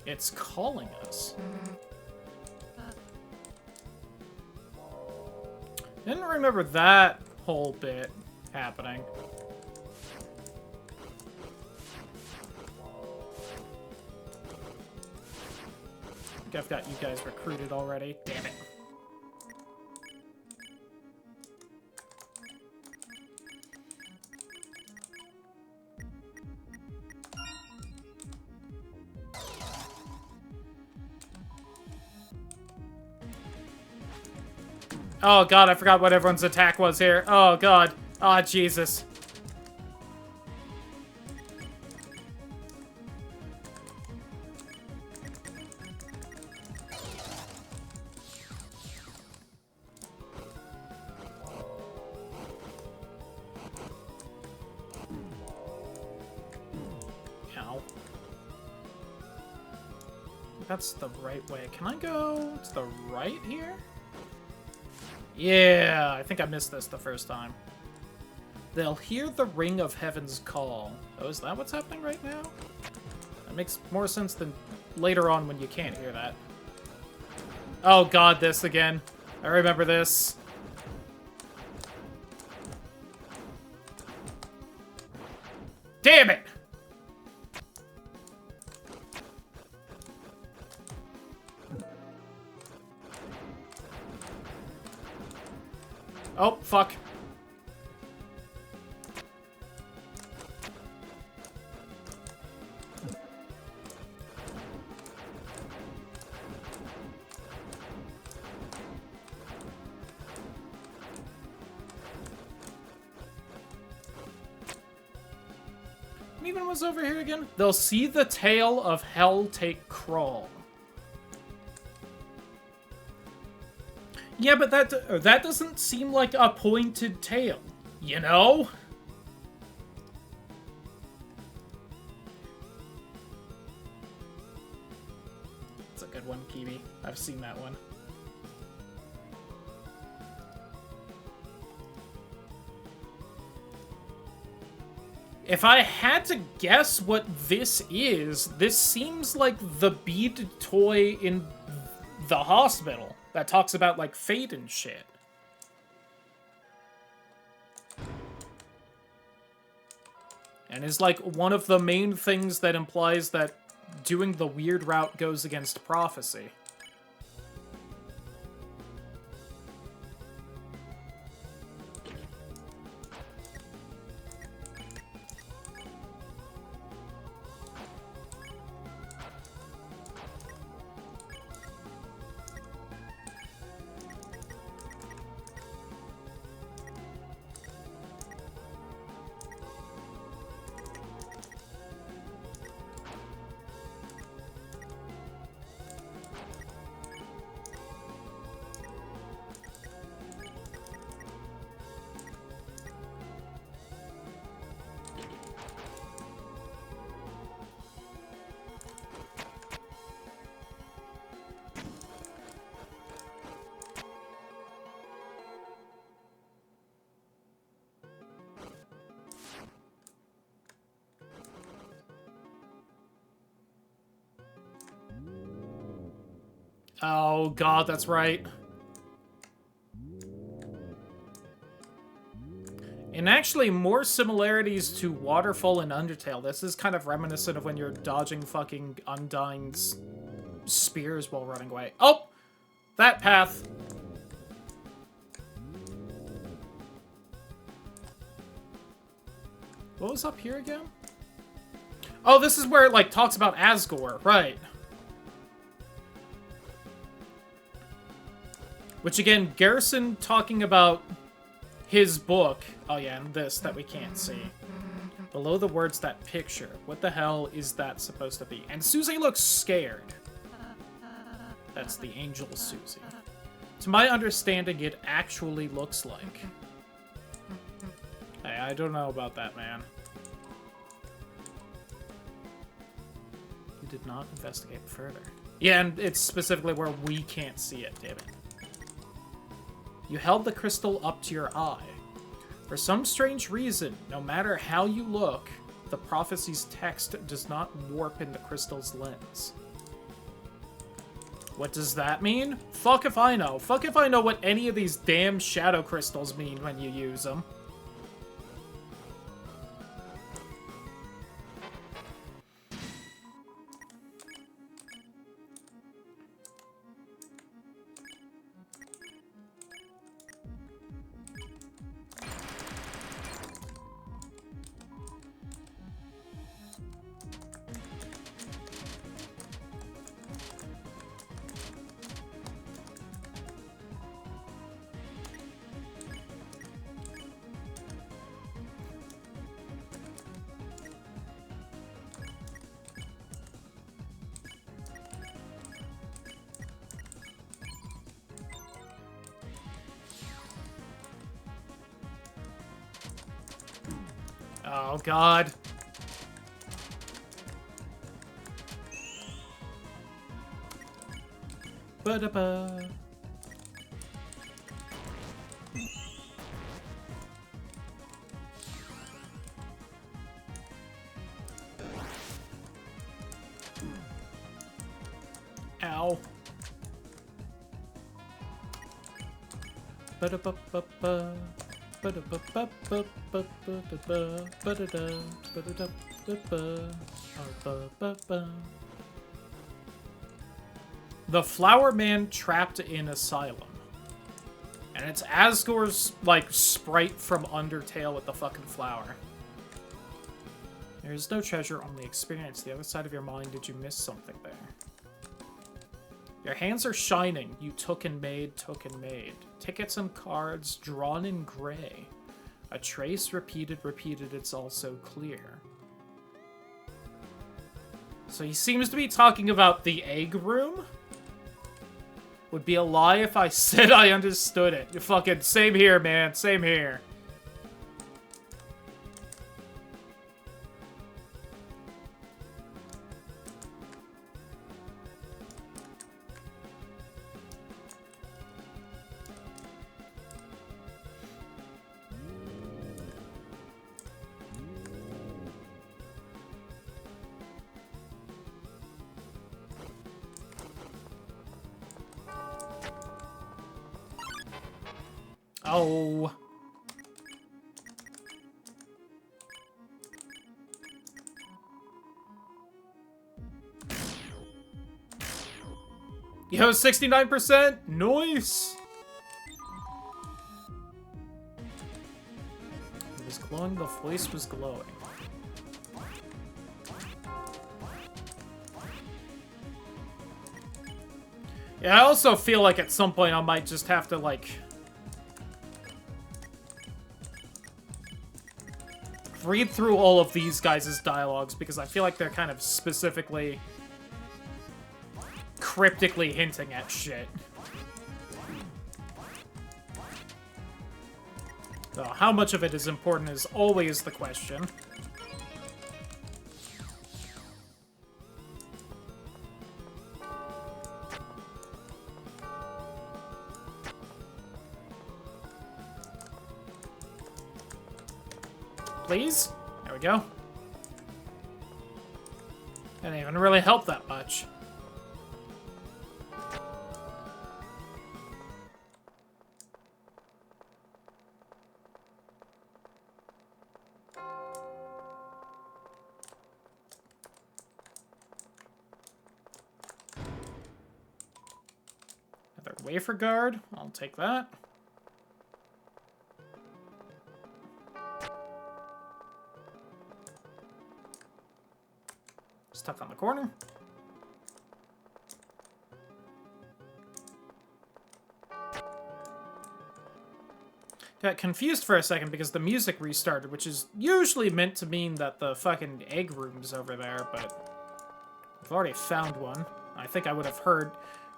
It's calling us. Didn't remember that whole bit happening. I think I've got you guys recruited already. Damn it. Oh god, I forgot what everyone's attack was here. Oh god. Oh Jesus. Ow. That's the right way. Can I go to the right here? Yeah, I think I missed this the first time. They'll hear the ring of heaven's call. Oh, is that what's happening right now? That makes more sense than later on when you can't hear that. Oh god, this again. I remember this. Damn it! Oh, fuck. What even was over here again? They'll see the tail of hell take crawl. Yeah, but that doesn't seem like a pointed tail, you know? It's a good one, Kiwi. I've seen that one. If I had to guess what this is, this seems like the bead toy in the hospital that talks about, like, fate and shit. And is, like, one of the main things that implies that doing the weird route goes against prophecy. Oh god, that's right. And actually, more similarities to Waterfall and Undertale. This is kind of reminiscent of when you're dodging fucking Undyne's spears while running away. Oh! That path. What was up here again? Oh, this is where it, like, talks about Asgore. Right. Which, again, Garrison talking about his book. Oh, yeah, and this that we can't see. Below the words, that picture. What the hell is that supposed to be? And Susie looks scared. That's the angel Susie. To my understanding, it actually looks like. Hey, I don't know about that, man. You did not investigate further. Yeah, and it's specifically where we can't see it, damn it. You held the crystal up to your eye. For some strange reason, no matter how you look, the prophecy's text does not warp in the crystal's lens. What does that mean? Fuck if I know. Fuck if I know what any of these damn shadow crystals mean when you use them. Oh, God. Ba-da-ba. Ow. Ba-da-ba-ba-ba. The Flower Man trapped in asylum. And it's Asgore's, like, sprite from Undertale with the fucking flower. There is no treasure, only experience. The other side of your mind, did you miss something there? Your hands are shining. You took and made, took and made. Tickets and cards drawn in gray. A trace repeated, repeated, it's also clear. So he seems to be talking about the egg room? Would be a lie if I said I understood it. You fucking, same here, man. Same here. Oh. Yo, 69%? Nice! It was glowing, the voice was glowing. Yeah, I also feel like at some point I might just have to, like, read through all of these guys' dialogues, because I feel like they're kind of specifically cryptically hinting at shit. So how much of it is important is always the question. Please? There we go. Didn't even really help that much. Wafer guard. I'll take that. Stuck on the corner. Got confused for a second because the music restarted, which is usually meant to mean that the fucking egg room's over there, but I've already found one. I think I would have heard.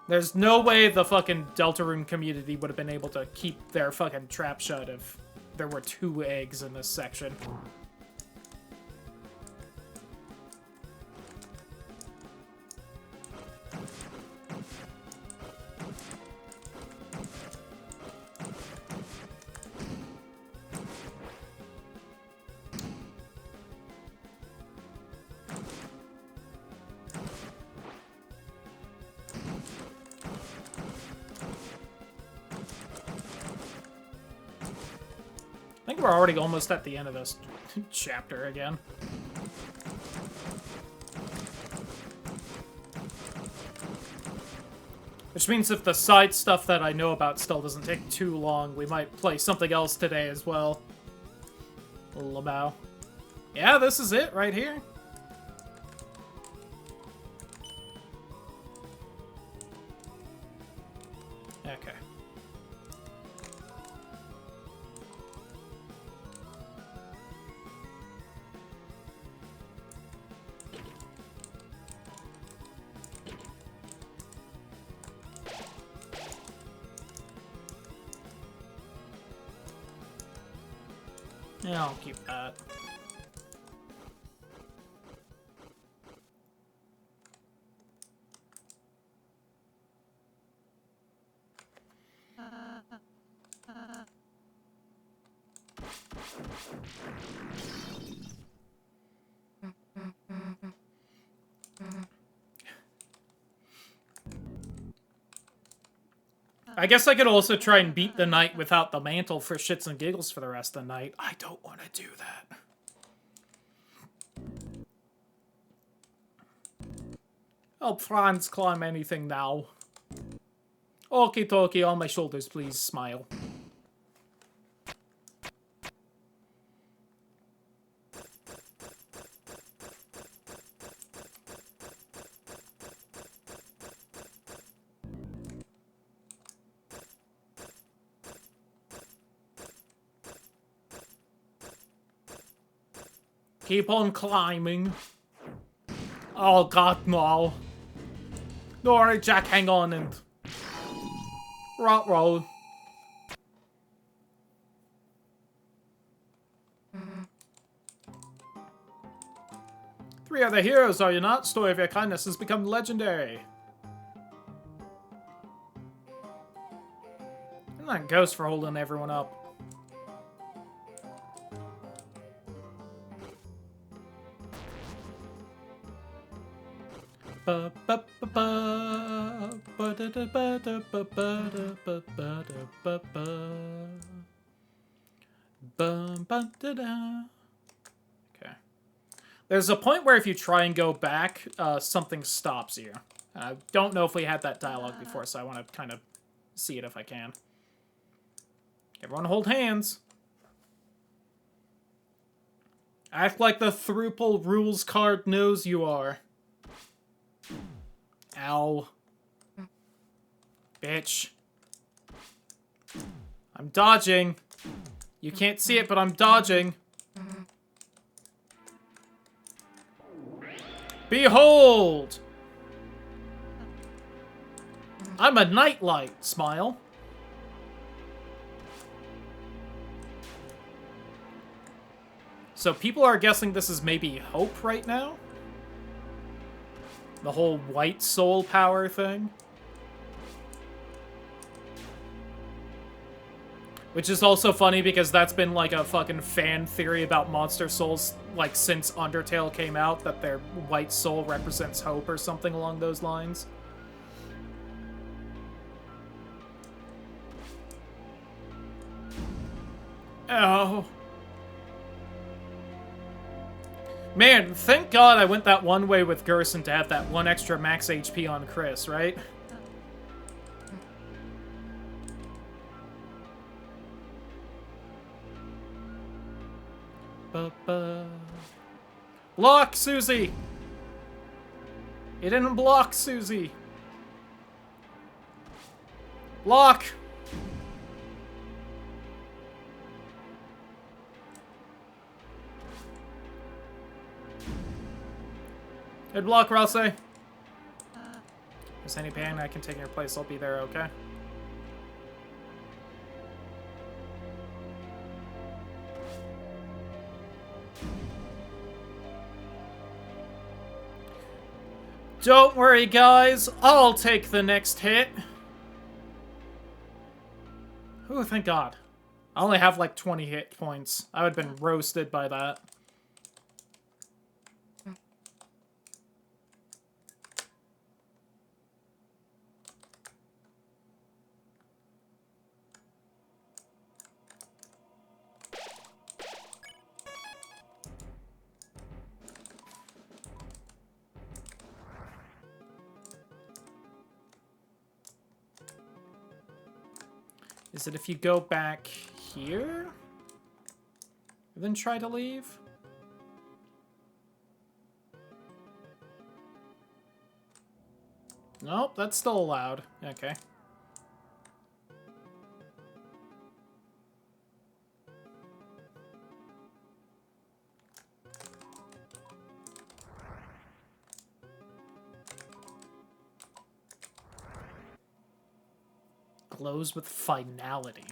There's no way the fucking Deltarune community would have been able to keep their fucking trap shut if there were 2 eggs in this section. I think we're already almost at the end of this chapter again. Which means if the side stuff that I know about still doesn't take too long, we might play something else today as well. lmao. Yeah, this is it right here. Okay. Yeah, I'll keep that. I guess I could also try and beat the night without the mantle for shits and giggles for the rest of the night. I don't want to do that. Help Franz climb anything now. Okie dokie, on my shoulders, please. Smile. Keep on climbing. Oh god, no. Don't worry, Jack, hang on and... roll. Three other heroes, are you not? Story of your kindness has become legendary. And that Ghost for holding everyone up. Okay. There's a point where if you try and go back, something stops you. I don't know if we had that dialogue before, so I want to kind of see it if I can. Everyone hold hands. Act like the Thruple rules card knows you are. Ow. Bitch. I'm dodging. You can't see it, but I'm dodging. Behold! I'm a nightlight. Smile. So people are guessing this is maybe Hope right now? The whole white soul power thing? Which is also funny because that's been like a fucking fan theory about Monster Souls like since Undertale came out, that their white soul represents hope or something along those lines. Oh. Man, thank God I went that one way with Gerson to have that one extra max HP on Chris, right? Block, Susie! It didn't block, Susie! Block! Good block, Rouse. If there's any pain I can take in your place, I'll be there, okay? Don't worry, guys. I'll take the next hit. Ooh, thank God. I only have like 20 hit points. I would have been roasted by that. Is it if you go back here? And then try to leave? Nope, that's still allowed. Okay. Glows with finality.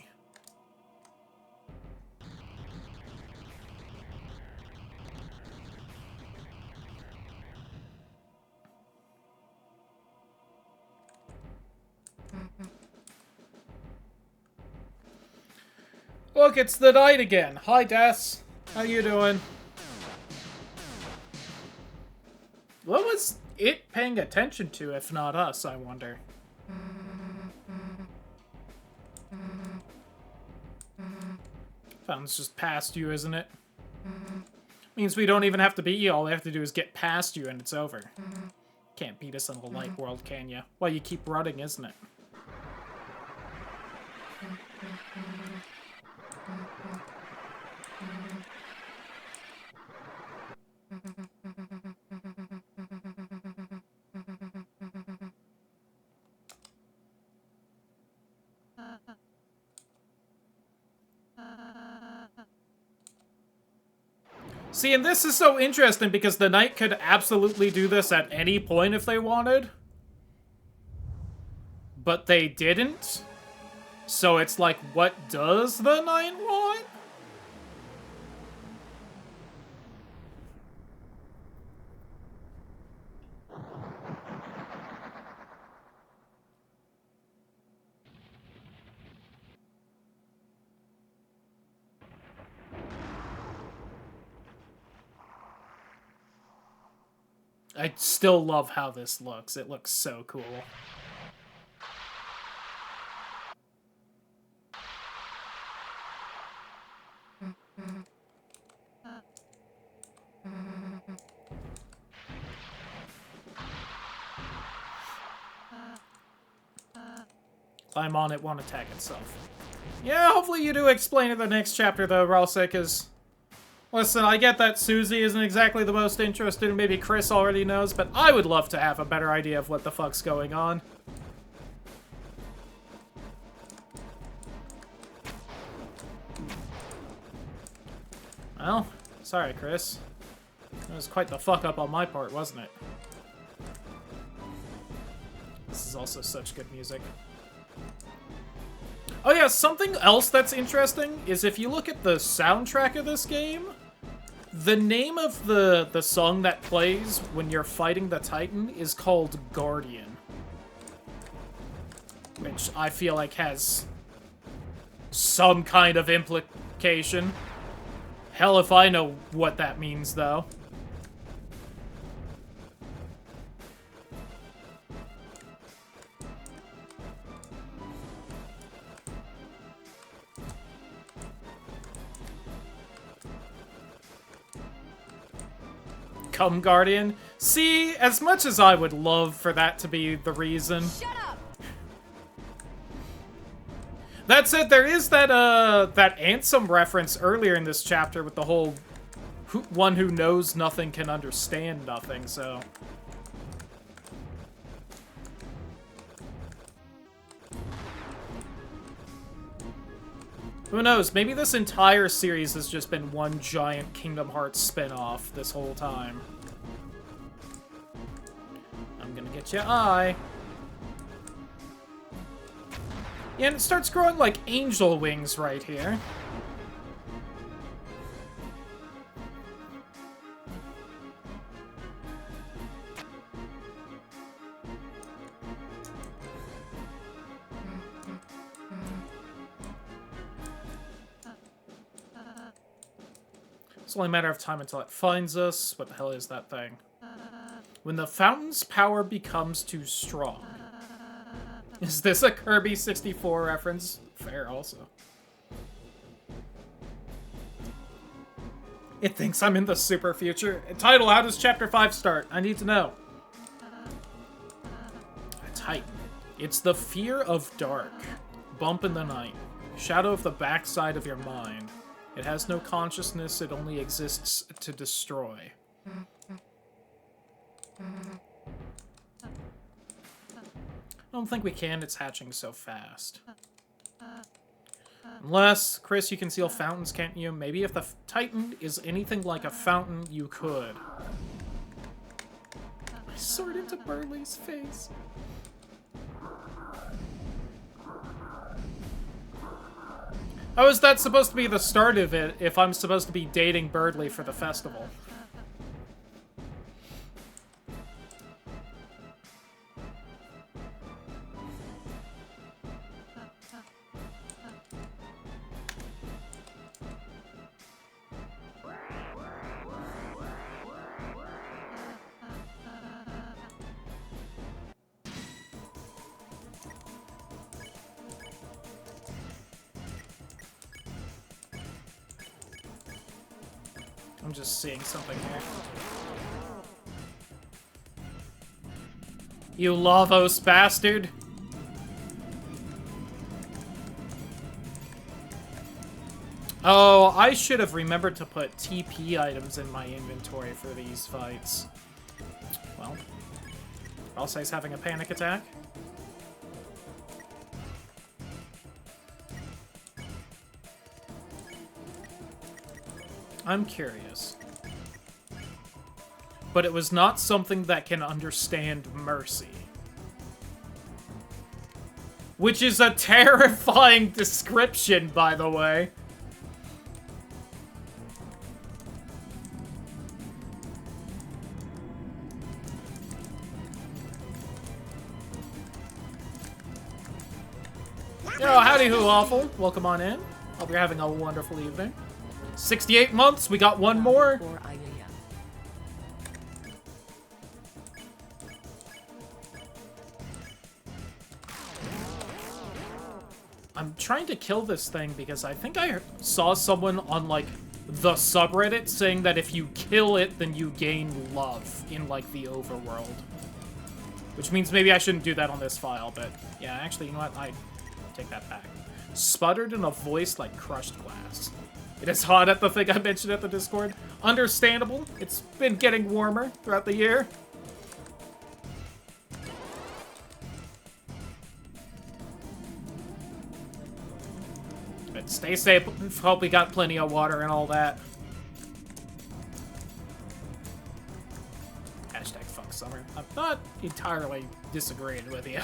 Look, it's the night again. Hi, Des. How you doing? What was it paying attention to, if not us, I wonder? Fountain's just past you, isn't it? Means we don't even have to beat you. All we have to do is get past you and it's over. Can't beat us in the light world, can ya? Well, you keep running, isn't it? See, and this is so interesting because the knight could absolutely do this at any point if they wanted. But they didn't. So it's like, what does the knight want? I still love how this looks. It looks so cool. Climb on, it won't attack itself. Yeah, hopefully you do explain it in the next chapter, though, Ralsei, because... Listen, I get that Susie isn't exactly the most interested, and maybe Chris already knows, but I would love to have a better idea of what the fuck's going on. Well, sorry, Chris. That was quite the fuck-up on my part, wasn't it? This is also such good music. Oh yeah, something else that's interesting is if you look at the soundtrack of this game, the name of the song that plays when you're fighting the Titan is called Guardian. Which I feel like has some kind of implication. Hell if I know what that means, though. Come, Guardian. See, as much as I would love for that to be the reason. Shut up! That said, there is that Ansem reference earlier in this chapter with the whole one who knows nothing can understand nothing, so... Who knows? Maybe this entire series has just been one giant Kingdom Hearts spin-off this whole time. I'm gonna get your eye. Yeah, and it starts growing like angel wings right here. It's only a matter of time until it finds us. What the hell is that thing? When the fountain's power becomes too strong. Is this a Kirby 64 reference? Fair, also. It thinks I'm in the super future. Title, how does Chapter 5 start? I need to know. A Titan. It's the fear of dark. Bump in the night. Shadow of the backside of your mind. It has no consciousness, it only exists to destroy. I don't think we can, it's hatching so fast. Unless, Chris, you can seal fountains, can't you? Maybe if the Titan is anything like a fountain, you could. I soared into Burley's face. How is that supposed to be the start of it if I'm supposed to be dating Birdley for the festival? I'm just seeing something here. You Lavos bastard! Oh, I should have remembered to put TP items in my inventory for these fights. Well, Elsai's having a panic attack. I'm curious. But it was not something that can understand mercy. Which is a terrifying description, by the way. Yo, howdy who awful. Welcome on in. Hope you're having a wonderful evening. 68 months, we got one more. I'm trying to kill this thing because I think I saw someone on, like, the subreddit saying that if you kill it, then you gain love in, like, the overworld. Which means maybe I shouldn't do that on this file, but yeah, actually, you know what? I take that back. Sputtered in a voice like crushed glass. It is hot at the thing I mentioned at the Discord. Understandable. It's been getting warmer throughout the year. But stay safe. Hope we got plenty of water and all that. Hashtag fuck summer. I'm not entirely disagreeing with you.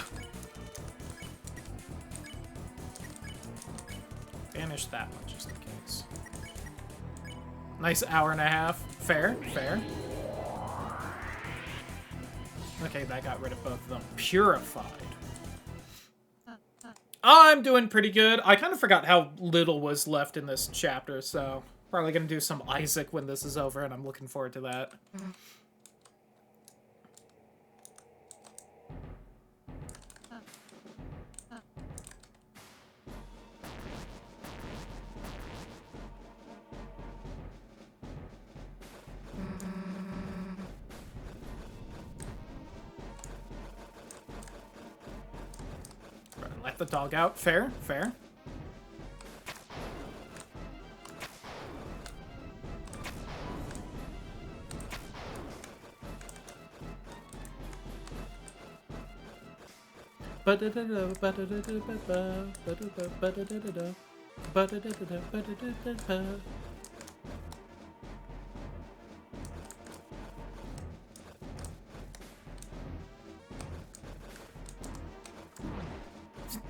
Banish that one just in case. Nice hour and a half. Fair, fair. Okay, that got rid of both of them. Purified. I'm doing pretty good. I kind of forgot how little was left in this chapter, so probably gonna do some Isaac when this is over, and I'm looking forward to that. Let the dog out. Fair, fair.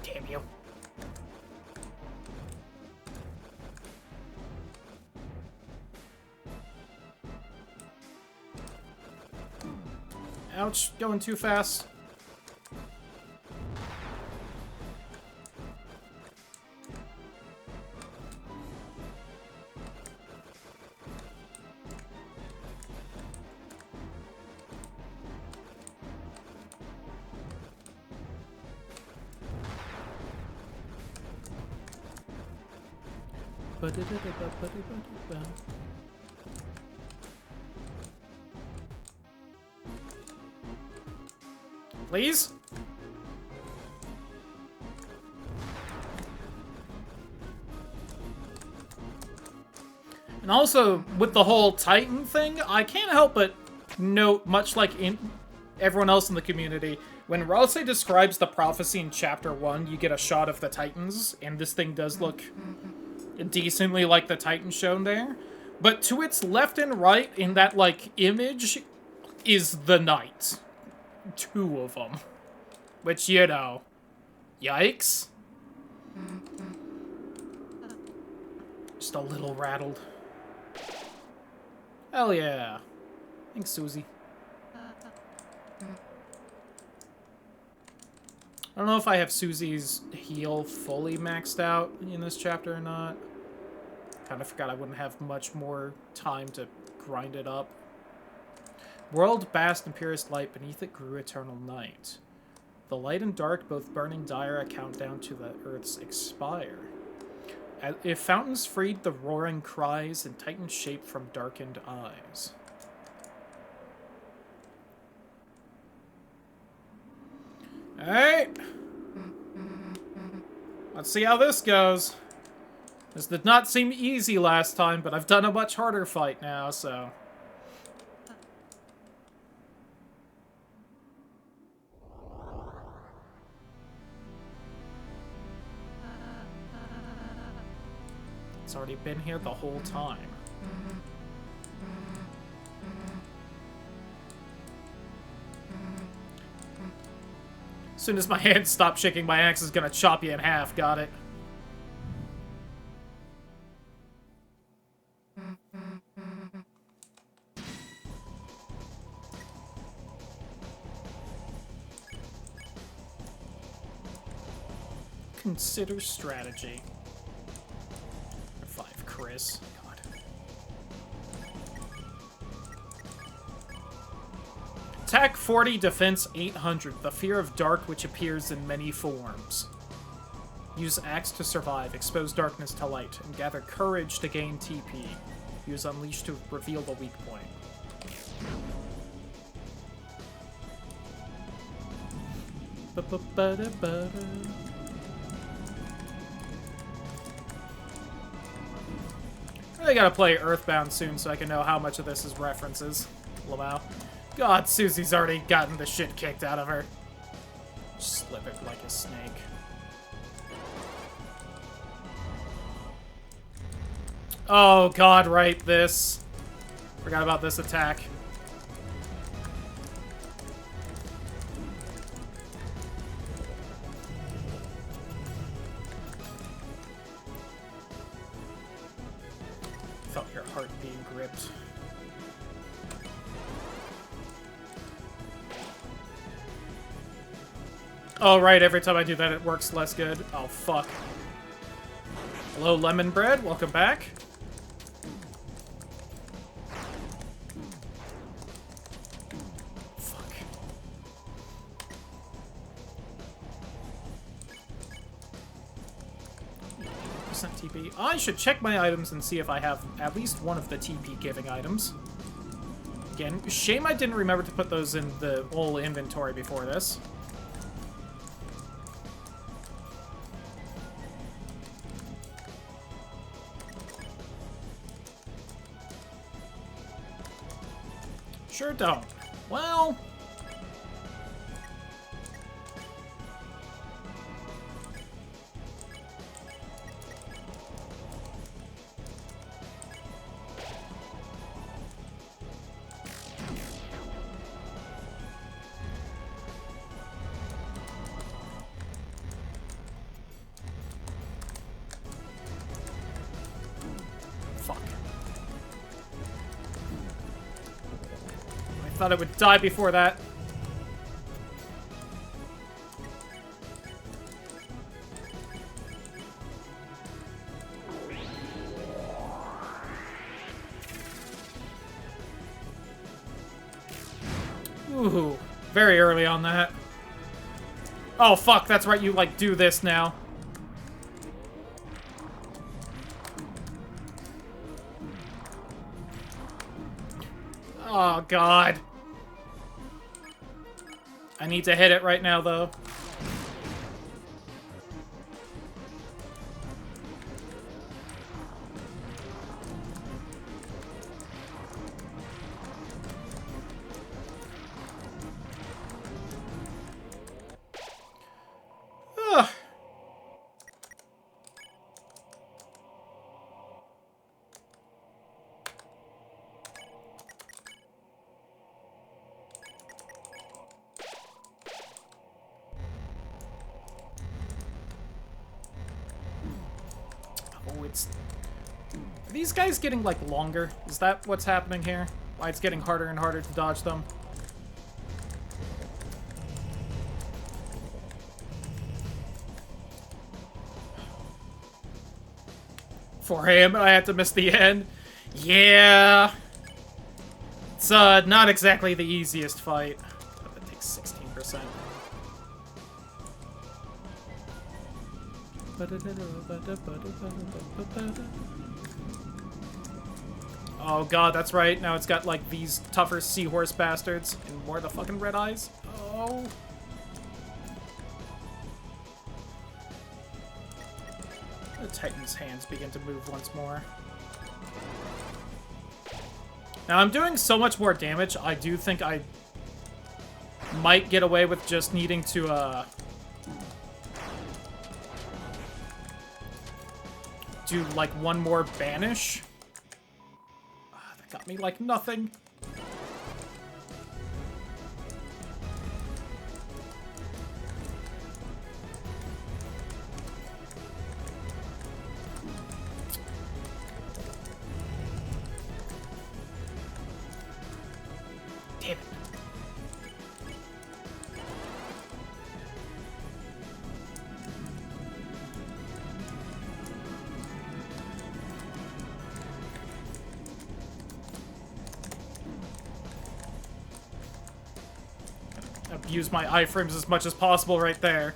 Damn you. Ouch, going too fast. Please? And also, with the whole Titan thing, I can't help but note, much like everyone else in the community, when Ralse describes the prophecy in Chapter 1, you get a shot of the Titans, and this thing does look decently like the Titan shown there. But to its left and right in that, like, image is the Knight. 2 of them. Which, you know, yikes. Just a little rattled. Hell yeah. Thanks, Susie. I don't know if I have Susie's heal fully maxed out in this chapter or not. Kind of forgot I wouldn't have much more time to grind it up. World basked in purest light, beneath it grew eternal night. The light and dark both burning dire, a countdown to the earth's expire. If fountains freed the roaring cries, and titans shaped from darkened eyes. Alright. Let's see how this goes. This did not seem easy last time, but I've done a much harder fight now, so... It's already been here the whole time. As soon as my hand stops shaking, my axe is gonna chop you in half. Got it. Consider strategy. 5, Chris. God. Attack 40, defense 800. The fear of dark which appears in many forms. Use axe to survive. Expose darkness to light. And gather courage to gain TP. Use unleash to reveal the weak point. I gotta play Earthbound soon so I can know how much of this is references. lmao. God, Susie's already gotten the shit kicked out of her. Slip it like a snake. Oh god, right, this. Forgot about this attack. Felt your heart being gripped. Oh, right, every time I do that, it works less good. Oh, fuck. Hello, Lemon Bread. Welcome back. Fuck. Percent TP. I should check my items and see if I have at least one of the TP-giving items. Again, shame I didn't remember to put those in the whole inventory before this. Sure don't. Well... thought I would die before that. Ooh, very early on that. Oh, fuck, that's right, you, like, do this now. Oh, God. I need to hit it right now, though. Ugh. Oh, it's... Are these guys getting, like, longer? Is that what's happening here? Why it's getting harder and harder to dodge them? For him, I had to miss the end. Yeah. It's, not exactly the easiest fight. Oh, that takes 16%. Oh god, that's right. Now it's got, like, these tougher seahorse bastards and more of the fucking red eyes. Oh. The Titan's hands begin to move once more. Now, I'm doing so much more damage, I do think I might get away with just needing to, do, like, one more banish. That got me, like, nothing. Damn it. Abuse my iframes as much as possible right there.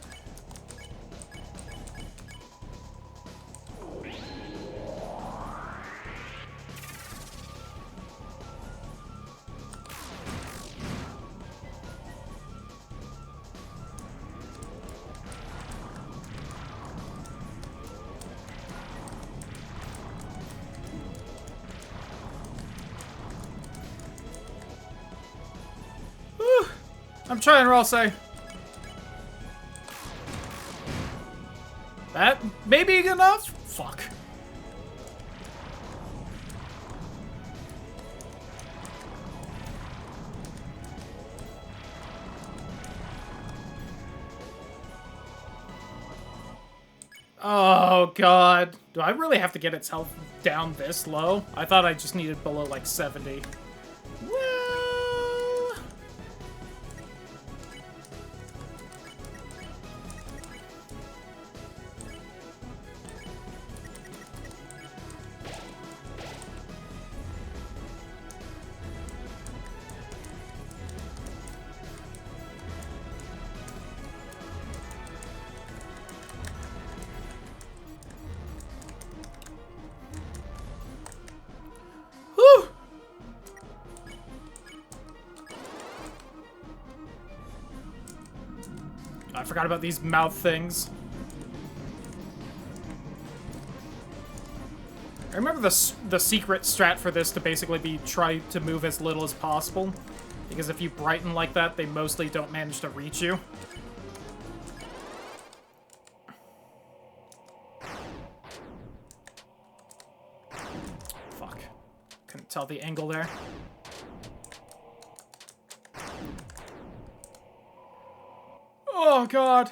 Whew. I'm trying, Ralsei. That may be enough? Fuck. Oh, God. Do I really have to get its health down this low? I thought I just needed below, like, 70. Well... Whew! I forgot about these mouth things. I remember the secret strat for this to basically be try to move as little as possible. Because if you brighten like that, they mostly don't manage to reach you. Fuck. Couldn't tell the angle there. Oh, God.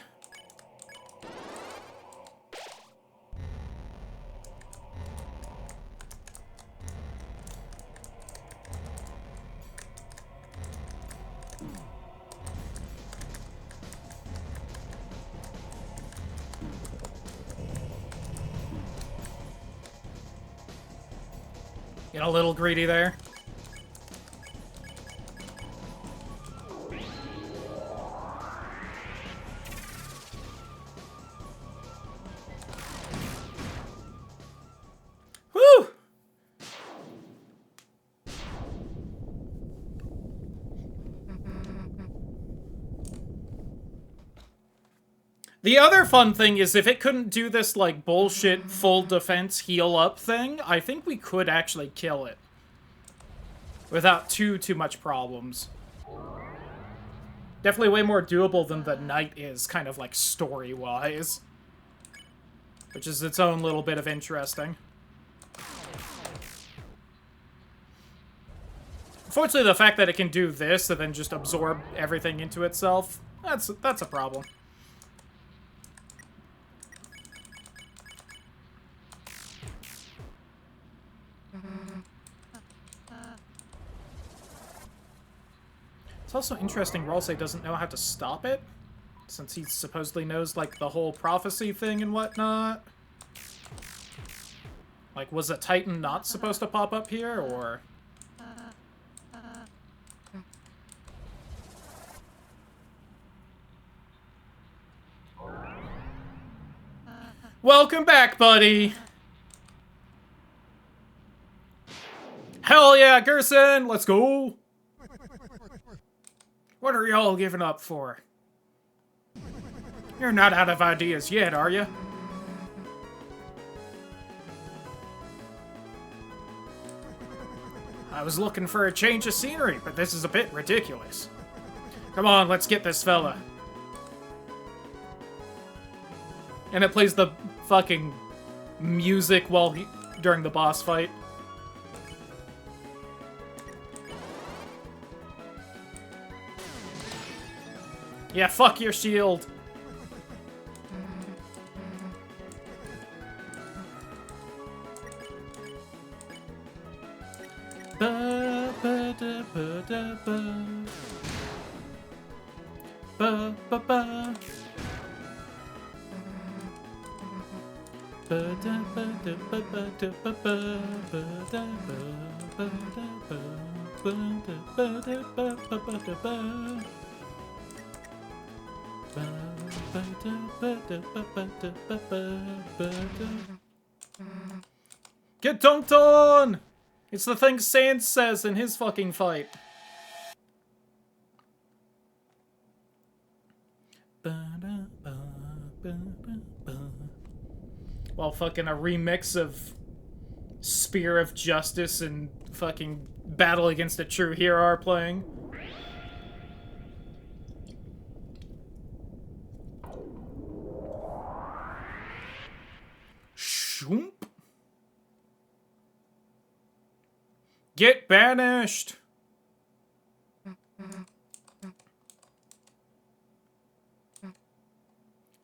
Get a little greedy there. Whew! The other fun thing is if it couldn't do this, like, bullshit full defense heal up thing, I think we could actually kill it. Without too much problems. Definitely way more doable than the knight is, kind of like story-wise. Which is its own little bit of interesting. Unfortunately, the fact that it can do this and then just absorb everything into itself, that's a problem. It's also interesting Ralsei doesn't know how to stop it, since he supposedly knows, like, the whole prophecy thing and whatnot. Like, was a Titan not supposed to pop up here, or... Welcome back, buddy! Hell yeah, Gerson! Let's go! What are y'all giving up for? You're not out of ideas yet, are you? I was looking for a change of scenery, but this is a bit ridiculous. Come on, let's get this fella. And it plays the fucking music while during the boss fight. Yeah, fuck your shield. Ba ba da ba da ba. Ba ba ba. Ba da ba da ba ba da ba ba ba da ba ba da ba ba da ba da ba ba ba da ba. Get dunked on! It's the thing Sans says in his fucking fight. Well, fucking a remix of Spear of Justice and fucking Battle Against a True Hero are playing. Shoomp. Get banished!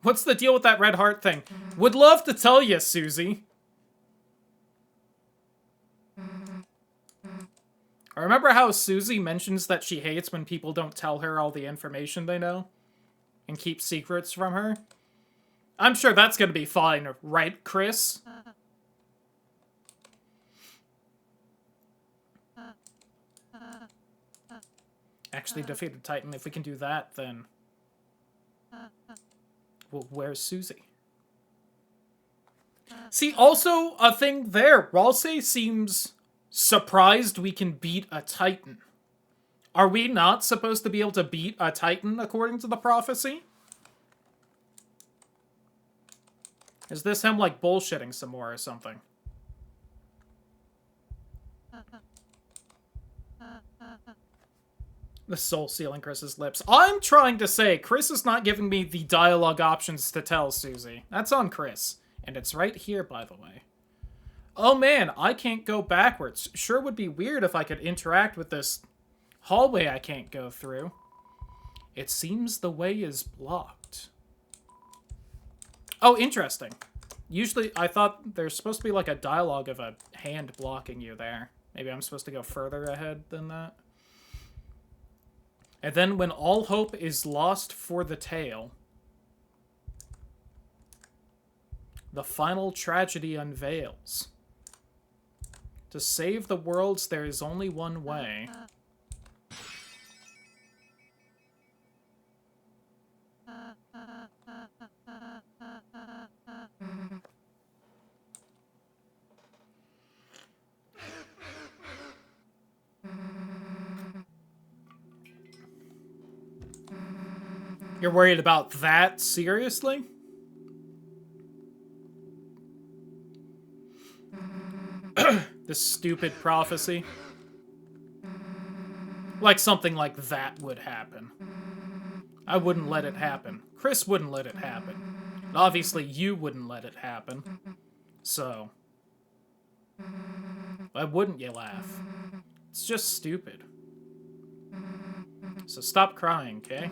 What's the deal with that red heart thing? Would love to tell you, Susie. I remember how Susie mentions that she hates when people don't tell her all the information they know and keep secrets from her. I'm sure that's gonna be fine, right, Chris? Actually defeated Titan. If we can do that, then... Well, where's Susie? See, also, a thing there. Ralsei seems surprised we can beat a Titan. Are we not supposed to be able to beat a Titan, according to the prophecy? Is this him, like, bullshitting some more or something? The soul sealing Chris's lips. I'm trying to say, Chris is not giving me the dialogue options to tell Susie. That's on Chris. And it's right here, by the way. Oh man, I can't go backwards. Sure would be weird if I could interact with this hallway I can't go through. It seems the way is blocked. Oh, interesting. Usually, I thought there's supposed to be like a dialogue of a hand blocking you there. Maybe I'm supposed to go further ahead than that. And then when all hope is lost for the tale, the final tragedy unveils. To save the worlds, there is only one way. You're worried about that? Seriously? This stupid prophecy. Like something like that would happen. I wouldn't let it happen. Chris wouldn't let it happen. And obviously you wouldn't let it happen. So, why wouldn't you laugh? It's just stupid. So stop crying, okay?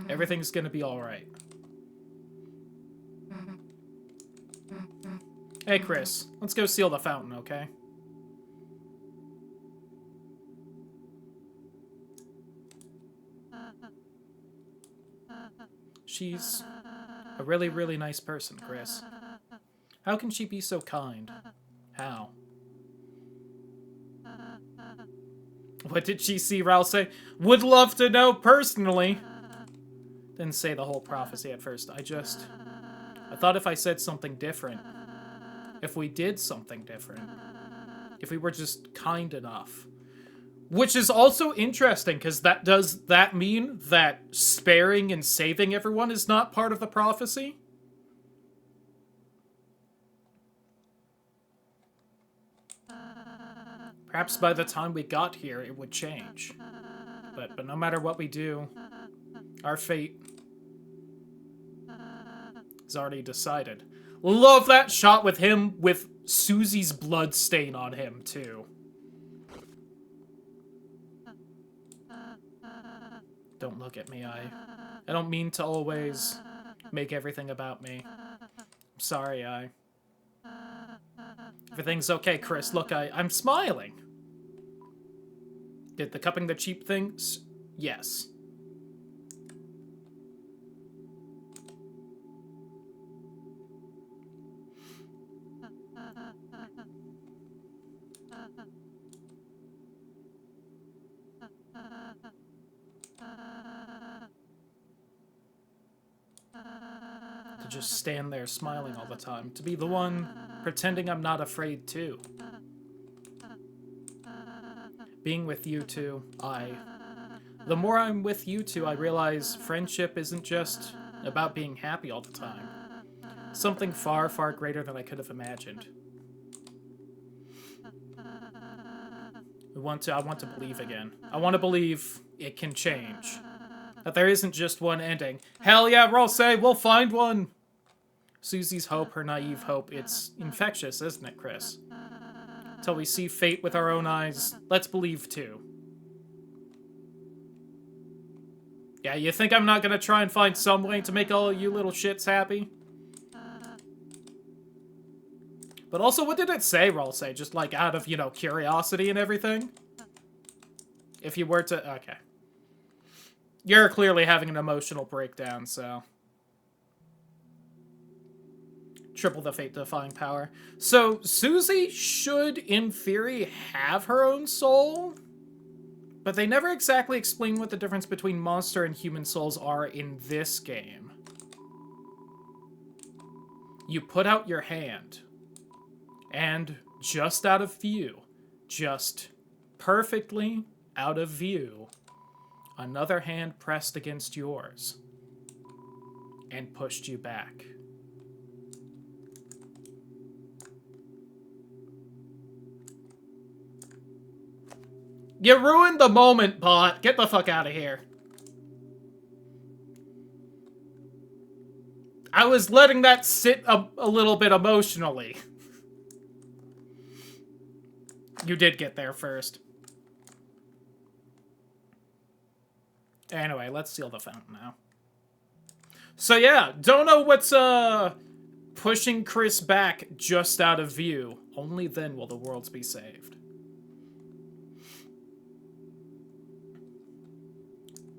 Everything's gonna be alright. Hey, Chris, let's go seal the fountain, okay? She's a really, really nice person, Chris. How can she be so kind? How? What did she see Raul say? Would love to know personally. Didn't say the whole prophecy at first. I thought if I said something different, if we did something different, if we were just kind enough. Which is also interesting, because does that mean that sparing and saving everyone is not part of the prophecy? Perhaps by the time we got here, it would change. But no matter what we do, our fate is already decided. Love that shot with him with Susie's blood stain on him, too. Don't look at me, I don't mean to always make everything about me. I'm sorry, Everything's okay, Chris. Look, I'm smiling. Did the cupping the cheap things? Yes. To just stand there smiling all the time. To be the one pretending I'm not afraid too. Being with you two, the more I'm with you two, I realize friendship isn't just about being happy all the time. Something far, far greater than I could have imagined. I want to believe again. I want to believe it can change. That there isn't just one ending. Hell yeah, Rosé, we'll find one! Susie's hope, her naive hope, it's infectious, isn't it, Chris? Till we see fate with our own eyes, let's believe too. Yeah, you think I'm not gonna try and find some way to make all of you little shits happy? But also, what did it say, Rosé? Just like out of, curiosity and everything? If you were to... Okay. You're clearly having an emotional breakdown, so... Triple the fate-defying power. So, Susie should, in theory, have her own soul? But they never exactly explain what the difference between monster and human souls are in this game. You put out your hand, and just out of view, just perfectly out of view, another hand pressed against yours and pushed you back. You ruined the moment, bot. Get the fuck out of here. I was letting that sit a little bit emotionally. You did get there first. Anyway, let's seal the fountain now. So yeah, don't know what's pushing Chris back just out of view. Only then will the worlds be saved.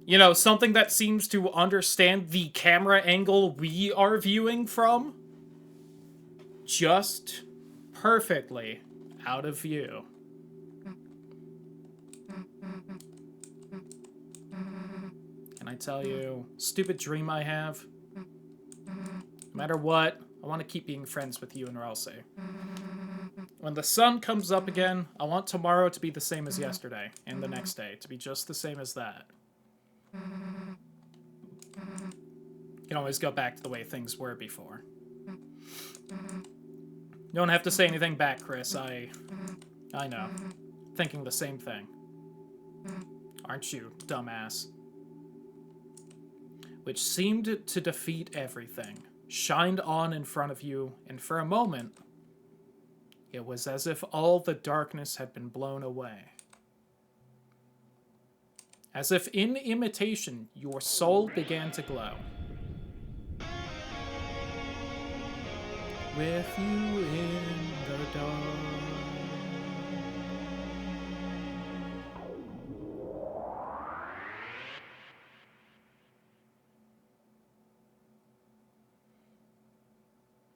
You know, something that seems to understand the camera angle we are viewing from just perfectly out of view. Can I tell you, stupid dream I have? No matter what, I want to keep being friends with you and Ralsei. When the sun comes up again, I want tomorrow to be the same as yesterday, and the next day to be just the same as that. You can always go back to the way things were before. You don't have to say anything back, Chris. I know. Thinking the same thing. Aren't you, dumbass? Which seemed to defeat everything, shined on in front of you, and for a moment, it was as if all the darkness had been blown away. As if in imitation, your soul began to glow. With you in the dark.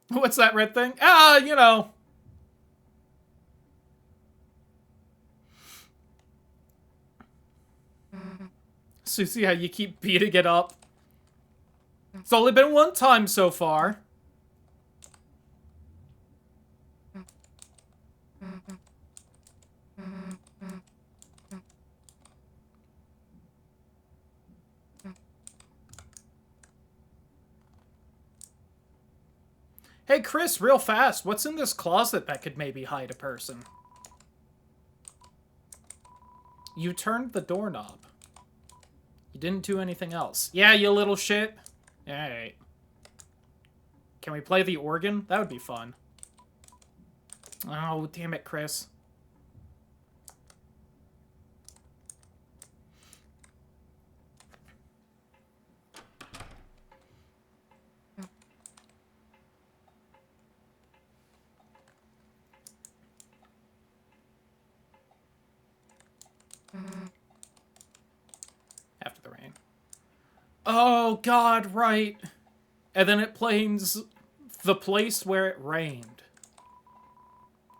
What's that red thing? Ah, you know. So you see how you keep beating it up? It's only been one time so far. Hey Chris, real fast, what's in this closet that could maybe hide a person? You turned the doorknob. You didn't do anything else. Yeah, you little shit. Alright. Can we play the organ? That would be fun. Oh, damn it, Chris. After the rain. Oh, God, right. And then it plays The Place Where It Rained.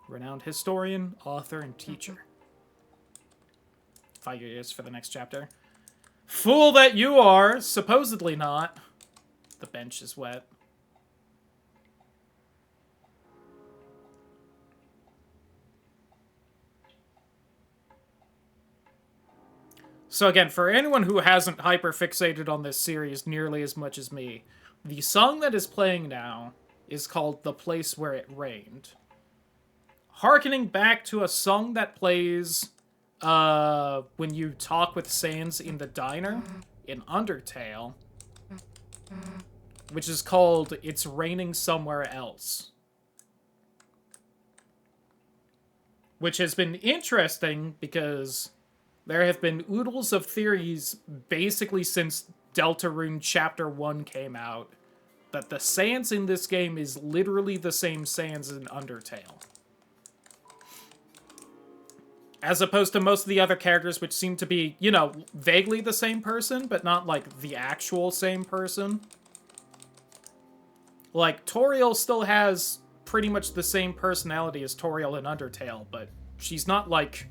Renowned historian, author, and teacher. 5 years for the next chapter. Fool that you are! Supposedly not. The bench is wet. So again, for anyone who hasn't hyperfixated on this series nearly as much as me, the song that is playing now is called The Place Where It Rained. Harkening back to a song that plays when you talk with Sans in the diner in Undertale, which is called It's Raining Somewhere Else. Which has been interesting because there have been oodles of theories basically since Deltarune Chapter 1 came out that the Sans in this game is literally the same Sans in Undertale. As opposed to most of the other characters, which seem to be, you know, vaguely the same person, but not, like, the actual same person. Like, Toriel still has pretty much the same personality as Toriel in Undertale, but she's not, like,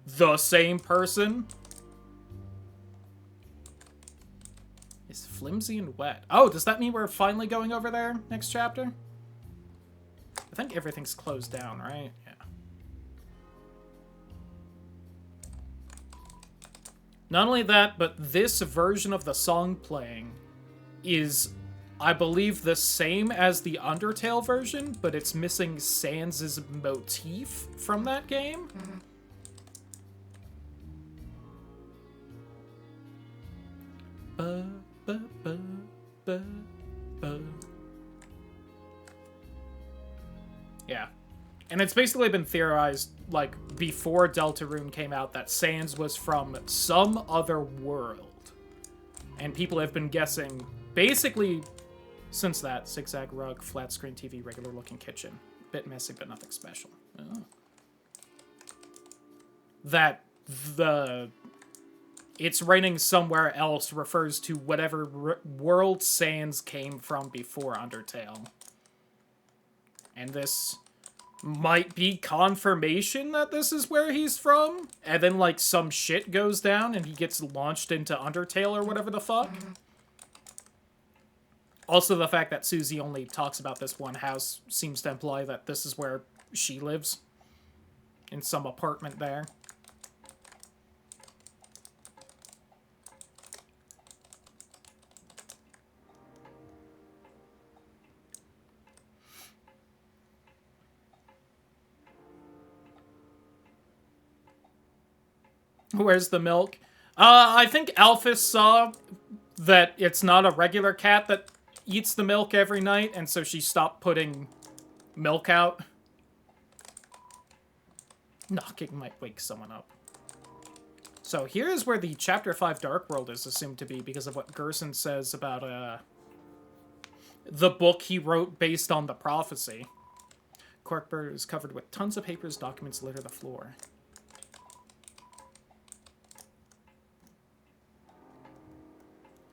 the same person. It's flimsy and wet. Oh, does that mean we're finally going over there next chapter? I think everything's closed down, right? Yeah. Not only that, but this version of the song playing is, I believe, the same as the Undertale version, but it's missing Sans' motif from that game. Yeah. And it's basically been theorized, like, before Deltarune came out, that Sans was from some other world. And people have been guessing, basically, since that, zigzag rug, flat screen TV, regular looking kitchen. Bit messy, but nothing special. Oh. That the It's Raining Somewhere Else refers to whatever world Sans came from before Undertale. And this might be confirmation that this is where he's from, and then, like, some shit goes down and he gets launched into Undertale or whatever the fuck. Also, the fact that Susie only talks about this one house seems to imply that this is where she lives. In some apartment there. Where's the milk? I think Alphys saw that it's not a regular cat that eats the milk every night, and so she stopped putting milk out. Knocking might wake someone up. So here's where the Chapter 5 Dark World is assumed to be because of what Gerson says about, the book he wrote based on the prophecy. Corkbird is covered with tons of papers, documents litter the floor.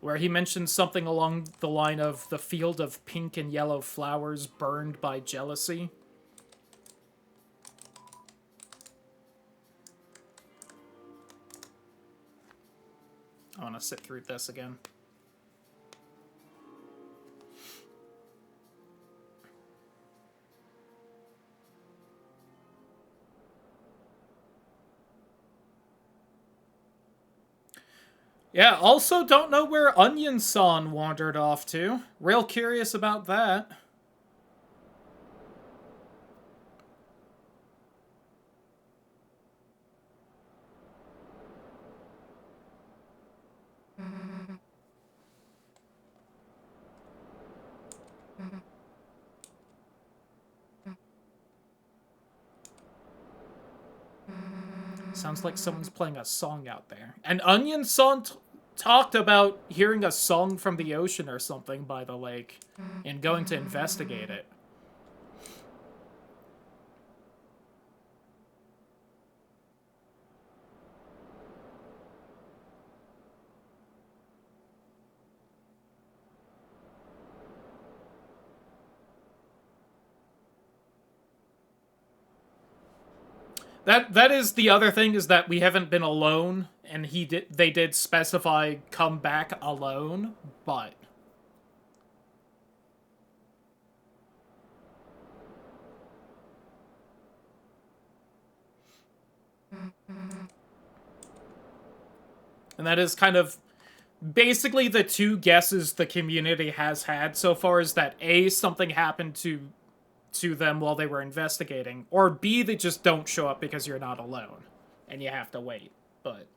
Where he mentions something along the line of the field of pink and yellow flowers burned by jealousy. I want to sit through this again. Yeah, also don't know where Onion-san wandered off to. Real curious about that. Sounds like someone's playing a song out there. And Onion-san talked about hearing a song from the ocean or something by the lake and going to investigate it. That is the other thing, is that we haven't been alone, and they did specify come back alone, but and that is kind of basically the two guesses the community has had so far, is that A, something happened to them while they were investigating, or B, they just don't show up because you're not alone and you have to wait. But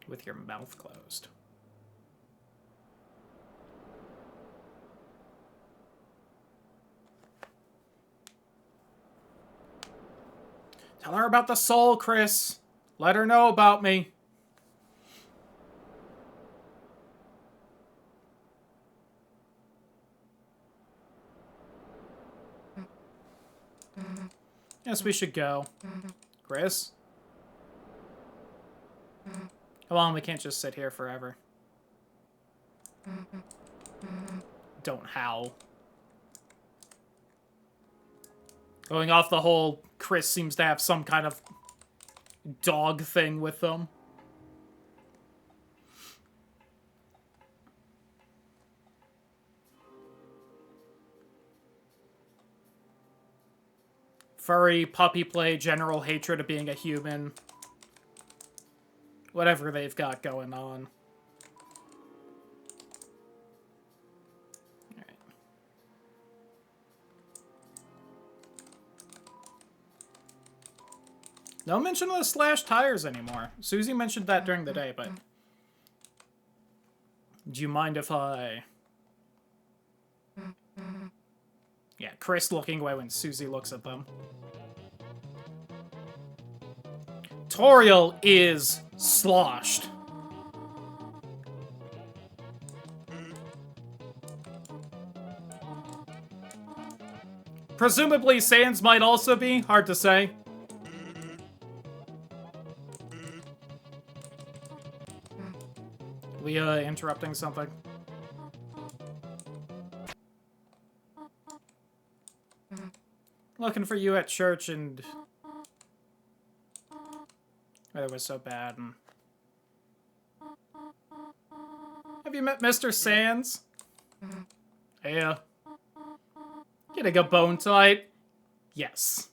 with your mouth closed. Tell her about the soul, Chris. Let her know about me. Yes, we should go. Chris? Come on, we can't just sit here forever. Don't howl. Going off the whole, Chris seems to have some kind of dog thing with them. Furry, puppy play, general hatred of being a human. Whatever they've got going on. Alright. No mention of the slashed tires anymore. Susie mentioned that during the day, but... Do you mind if I... Yeah, Chris looking away when Susie looks at them. Toriel is sloshed. Presumably Sans might also be, hard to say. We, interrupting something? Looking for you at church and... It was so bad. And... Have you met Mr. Sands? Yeah. Getting a bone tonight? Yes.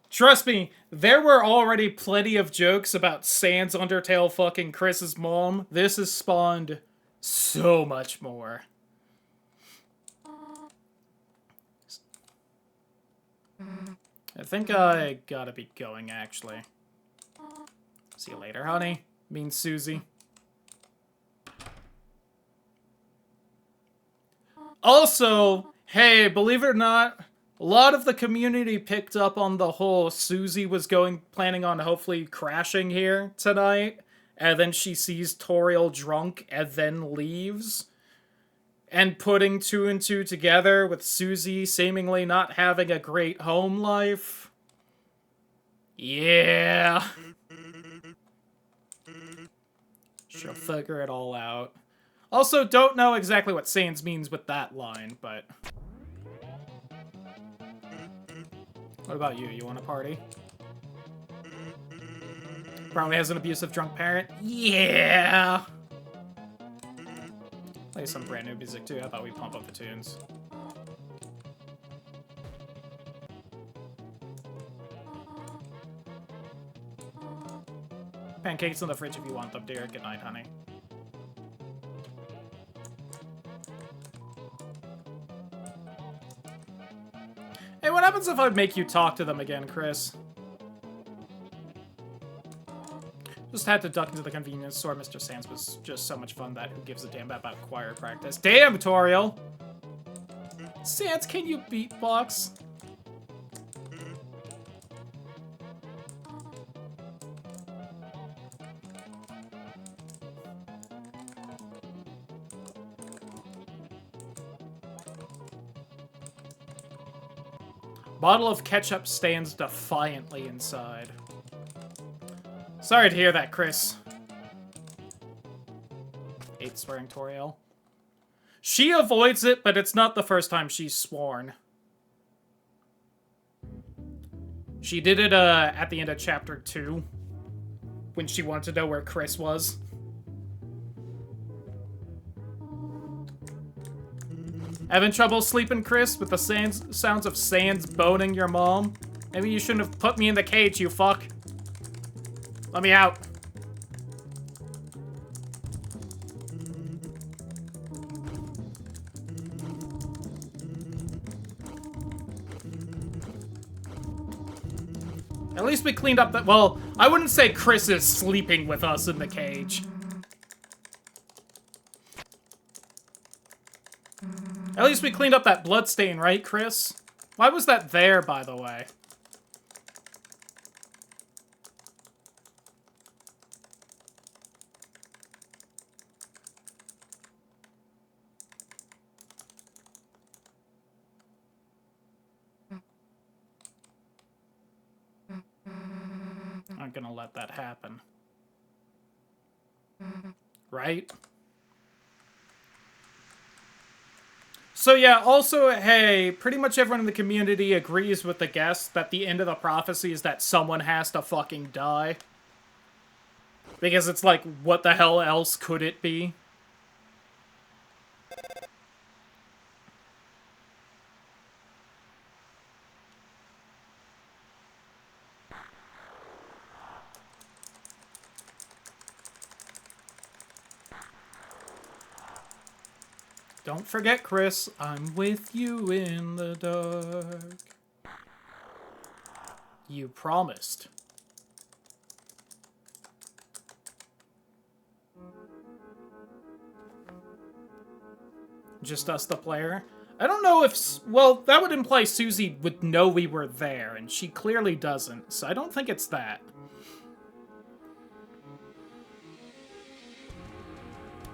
Trust me, there were already plenty of jokes about Sans Undertale fucking Chris's mom. This has spawned so much more. I think I gotta be going, actually. See you later, honey. Mean Susie. Also, hey, believe it or not, a lot of the community picked up on the whole Susie was planning on hopefully crashing here tonight, and then she sees Toriel drunk and then leaves. And putting 2 and 2 together with Susie seemingly not having a great home life. Yeah. She'll figure it all out. Also, don't know exactly what Sans means with that line, but... What about you? You want a party? Probably has an abusive drunk parent? Yeah! Play some brand new music too. How about we pump up the tunes? Pancakes in the fridge if you want them, dear. Good night, honey. Hey, what happens if I make you talk to them again, Chris? Just had to duck into the convenience store. Mr. Sands was just so much fun that who gives a damn about choir practice. Damn, Toriel! Sands, can you beatbox? Bottle of ketchup stands defiantly inside. Sorry to hear that, Chris. Hate swearing, Toriel. She avoids it, but it's not the first time she's sworn. She did it at the end of chapter 2, when she wanted to know where Chris was. Having trouble sleeping, Chris, with the sounds of Sans boning your mom? Maybe you shouldn't have put me in the cage, you fuck. Let me out. At least we cleaned up the... Well, I wouldn't say Chris is sleeping with us in the cage. At least we cleaned up that bloodstain, right, Chris? Why was that there, by the way? I'm gonna let that happen. Right? So yeah, also, hey, pretty much everyone in the community agrees with the guest that the end of the prophecy is that someone has to fucking die. Because it's like, what the hell else could it be? Don't forget, Chris, I'm with you in the dark. You promised. Just us, the player? I don't know if... Well, that would imply Susie would know we were there, and she clearly doesn't, so I don't think it's that.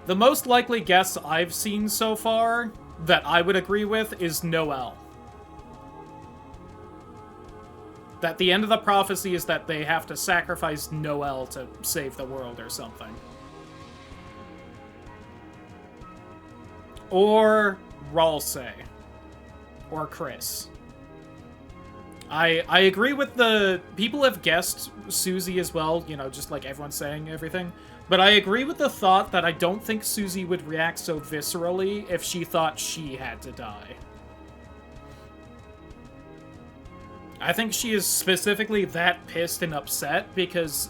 The most likely guess I've seen so far that I would agree with is Noel. That the end of the prophecy is that they have to sacrifice Noel to save the world or something. or Ralsei, or Chris. I agree with the... People have guessed Susie as well, you know, just like everyone's saying everything. But I agree with the thought that I don't think Susie would react so viscerally if she thought she had to die. I think she is specifically that pissed and upset because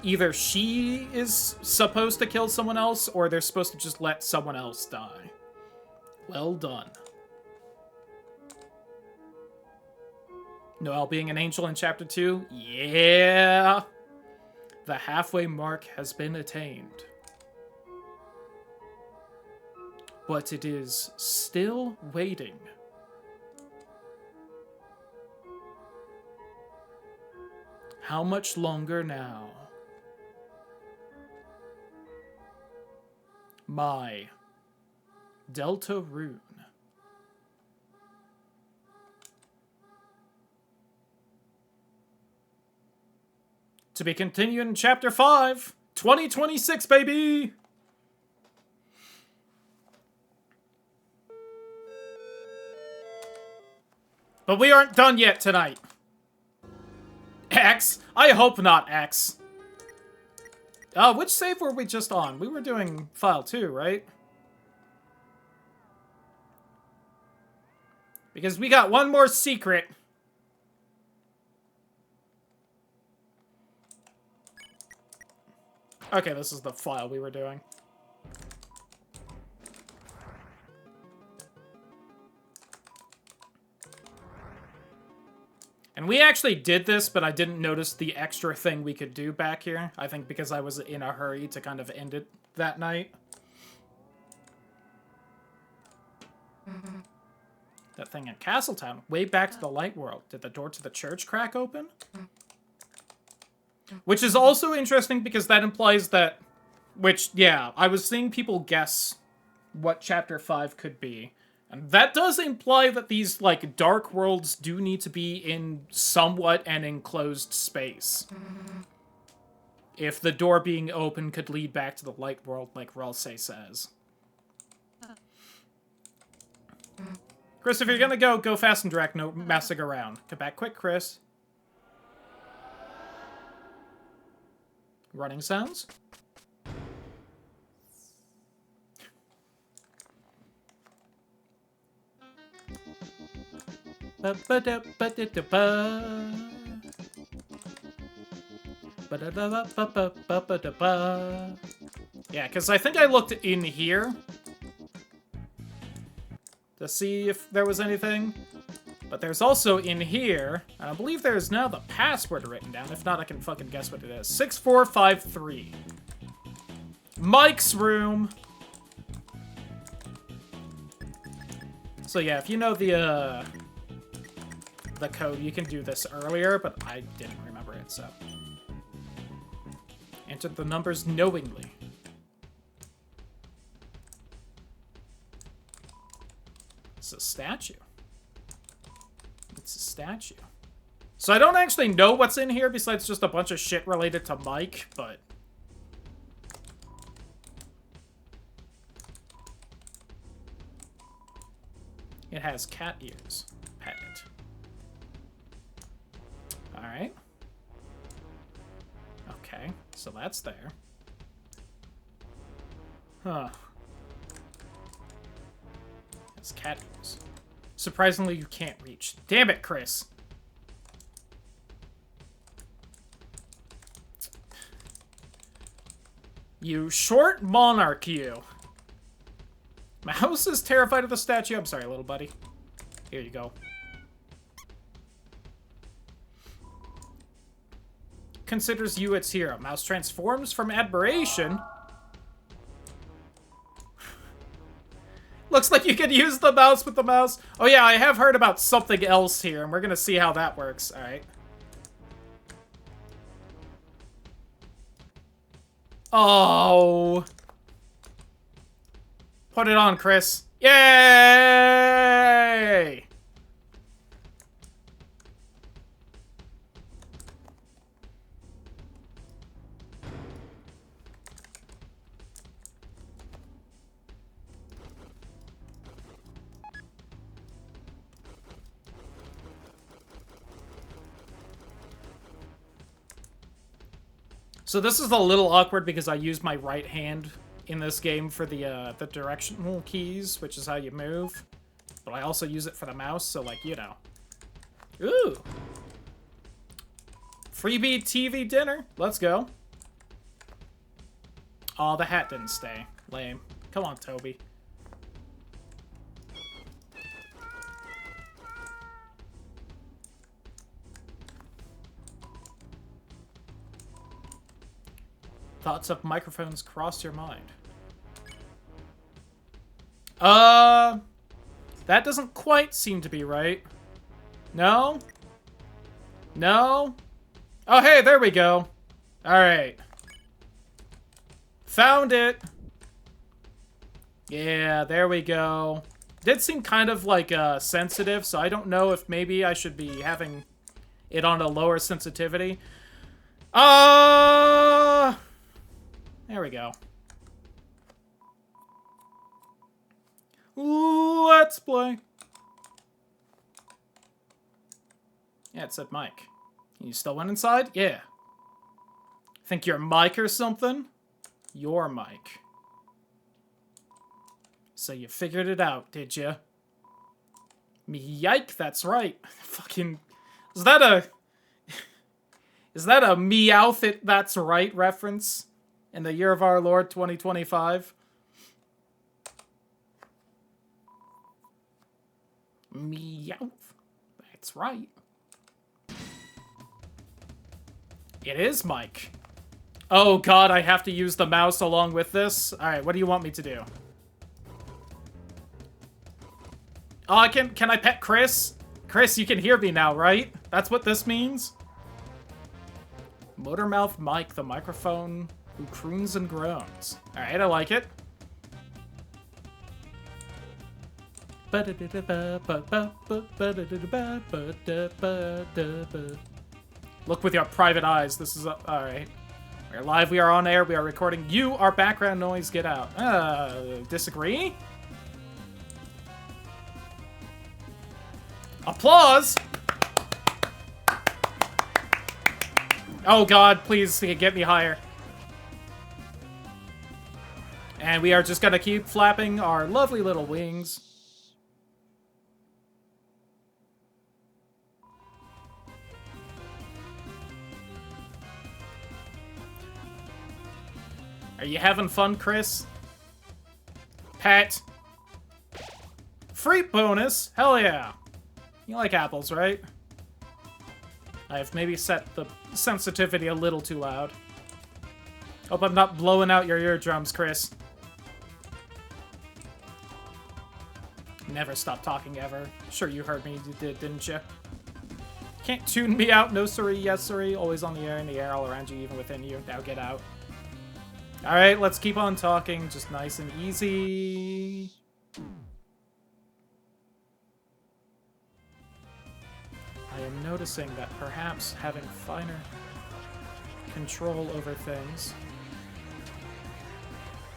either she is supposed to kill someone else or they're supposed to just let someone else die. Well done. Noelle being an angel in Chapter 2? Yeah! The halfway mark has been attained. But it is still waiting. How much longer now? My Deltarune. To be continued in Chapter 5, 2026, baby! But we aren't done yet tonight. X? I hope not, X. Which save were we just on? We were doing file 2, right? Because we got one more secret. Okay, this is the file we were doing. And we actually did this, but I didn't notice the extra thing we could do back here. I think because I was in a hurry to kind of end it that night. That thing in Castletown, way back to the light world. Did the door to the church crack open? Which is also interesting because that implies that... Which, yeah, I was seeing people guess what Chapter 5 could be. And that does imply that these, like, dark worlds do need to be in somewhat an enclosed space. If the door being open could lead back to the light world, like Ralsei says. Chris, if you're gonna go fast and direct, no messing around. Come back quick, Chris. Running sounds? Yeah, because I think I looked in here to see if there was anything. But there's also in here, and I believe there's now the password written down. If not, I can fucking guess what it is. 6453. Mike's room. So yeah, if you know the code, you can do this earlier, but I didn't remember it, so. Enter the numbers knowingly. It's a statue. It's a statue. So I don't actually know what's in here besides just a bunch of shit related to Mike, but... It has cat ears. Pet it. Alright. Okay, so that's there. Huh. It's cat ears. Surprisingly, you can't reach. Damn it, Chris. You short monarch, you. Mouse is terrified of the statue. I'm sorry, little buddy. Here you go. Considers you its hero. Mouse transforms from admiration. Looks like you could use the mouse with the mouse. Oh yeah, I have heard about something else here, and we're gonna see how that works. Alright. Oh. Put it on, Chris. Yay! So this is a little awkward because I used my right hand in this game for the directional keys, which is how you move. But I also use it for the mouse, so like, you know. Ooh. Freebie TV dinner. Let's go. Oh, the hat didn't stay. Lame. Come on, Toby. Thoughts of microphones crossed your mind? That doesn't quite seem to be right. No? No? Oh, hey, there we go. Alright. Found it. Yeah, there we go. Did seem kind of, like, sensitive, so I don't know if maybe I should be having it on a lower sensitivity. There we go. Let's play. Yeah, it said Mike. You still went inside? Yeah. Think you're Mike or something? You're Mike. So you figured it out, did you? Yike, that's right. Fucking... Is that a Meowth it that's right reference? In the year of our Lord 2025? Meowth. That's right. It is Mike. Oh god, I have to use the mouse along with this? Alright, what do you want me to do? Oh, can I pet Chris? Chris, you can hear me now, right? That's what this means? Motormouth Mike, the microphone who croons and groans. Alright, I like it. Look with your private eyes. This is... Alright. We're live, we are on air, we are recording. You are background noise, get out. Disagree? Applause! Oh god, please get me higher. And we are just gonna keep flapping our lovely little wings. Are you having fun, Chris? Pet. Fruit bonus? Hell yeah. You like apples, right? I've maybe set the sensitivity a little too loud. Hope I'm not blowing out your eardrums, Chris. Never stop talking ever. Sure you heard me, you did, didn't you? Can't tune me out, no siree, yes siree. Always on the air, all around you, even within you. Now get out. Alright, let's keep on talking, just nice and easy. I am noticing that perhaps having finer control over things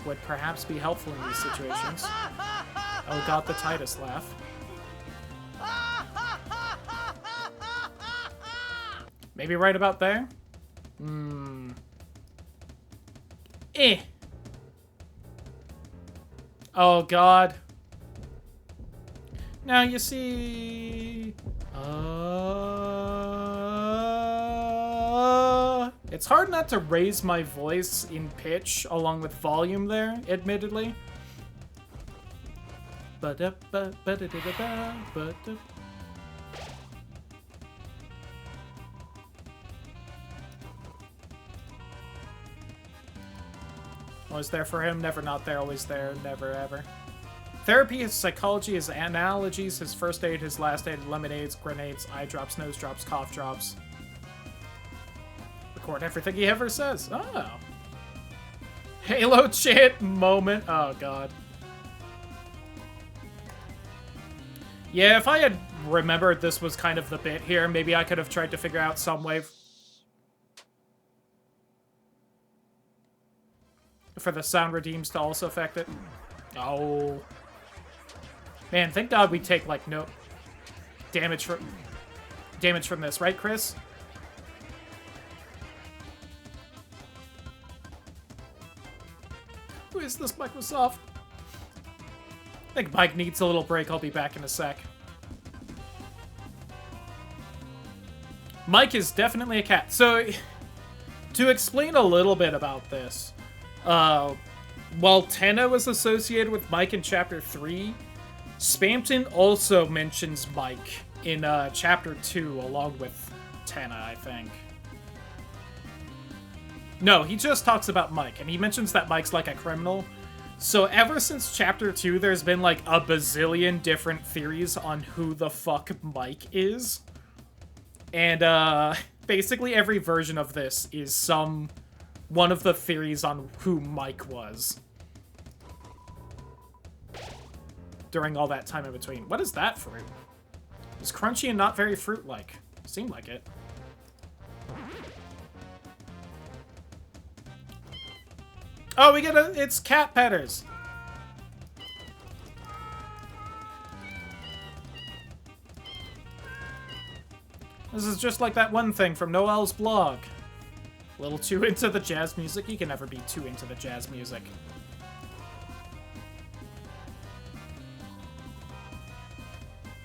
would perhaps be helpful in these situations. Oh god, the Titus laugh. Maybe right about there? Oh god. Now you see... It's hard not to raise my voice in pitch along with volume there, admittedly. Always there for him, never not there, always there, never ever. Therapy, his psychology, his analogies, his first aid, his last aid, lemonades, grenades, eye drops, nose drops, cough drops. Record everything he ever says. Oh. Halo chant moment. Oh, God. Yeah, if I had remembered this was kind of the bit here, maybe I could have tried to figure out some way for the sound redeems to also affect it. Oh. Man, thank God we take, like, no damage from this, right, Chris? is this Microsoft? I think Mike needs a little break. I'll be back in a sec. Mike is definitely a cat. So, to explain a little bit about this, while Tenna was associated with Mike in Chapter 3, Spamton also mentions Mike in Chapter 2, along with Tenna, I think. No, he just talks about Mike, and he mentions that Mike's like a criminal. So ever since Chapter 2, there's been like a bazillion different theories on who the fuck Mike is. And basically every version of this is one of the theories on who Mike was. During all that time in between. What is that fruit? It's crunchy and not very fruit-like. Seemed like it. Oh, we get it's cat petters. This is just like that one thing from Noel's blog. A little too into the jazz music. You can never be too into the jazz music.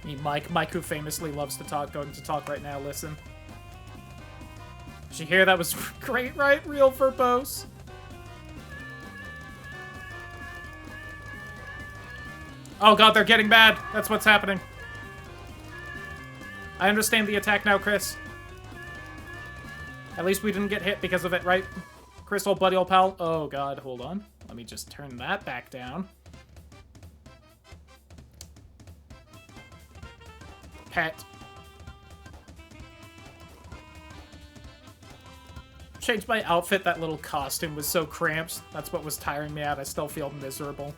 Me, Mike who famously loves to talk, going to talk right now, listen. Did you hear that was great, right? Real verbose. Oh god, they're getting bad. That's what's happening. I understand the attack now, Chris. At least we didn't get hit because of it, right? Chris, old buddy, old pal. Oh god, hold on. Let me just turn that back down. Pet. Changed my outfit. That little costume was so cramped. That's what was tiring me out. I still feel miserable.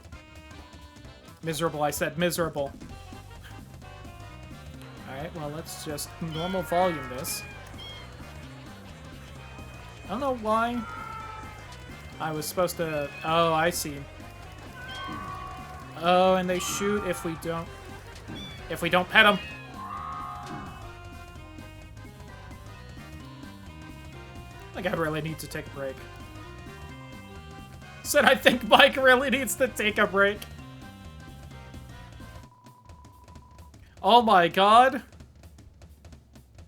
Miserable, I said miserable. Alright, well, let's just normal volume this. I don't know why I was supposed to... Oh, I see. Oh, and they shoot if we don't... If we don't pet them. I think I really need to take a break. Said I think Mike really needs to take a break. Oh my god.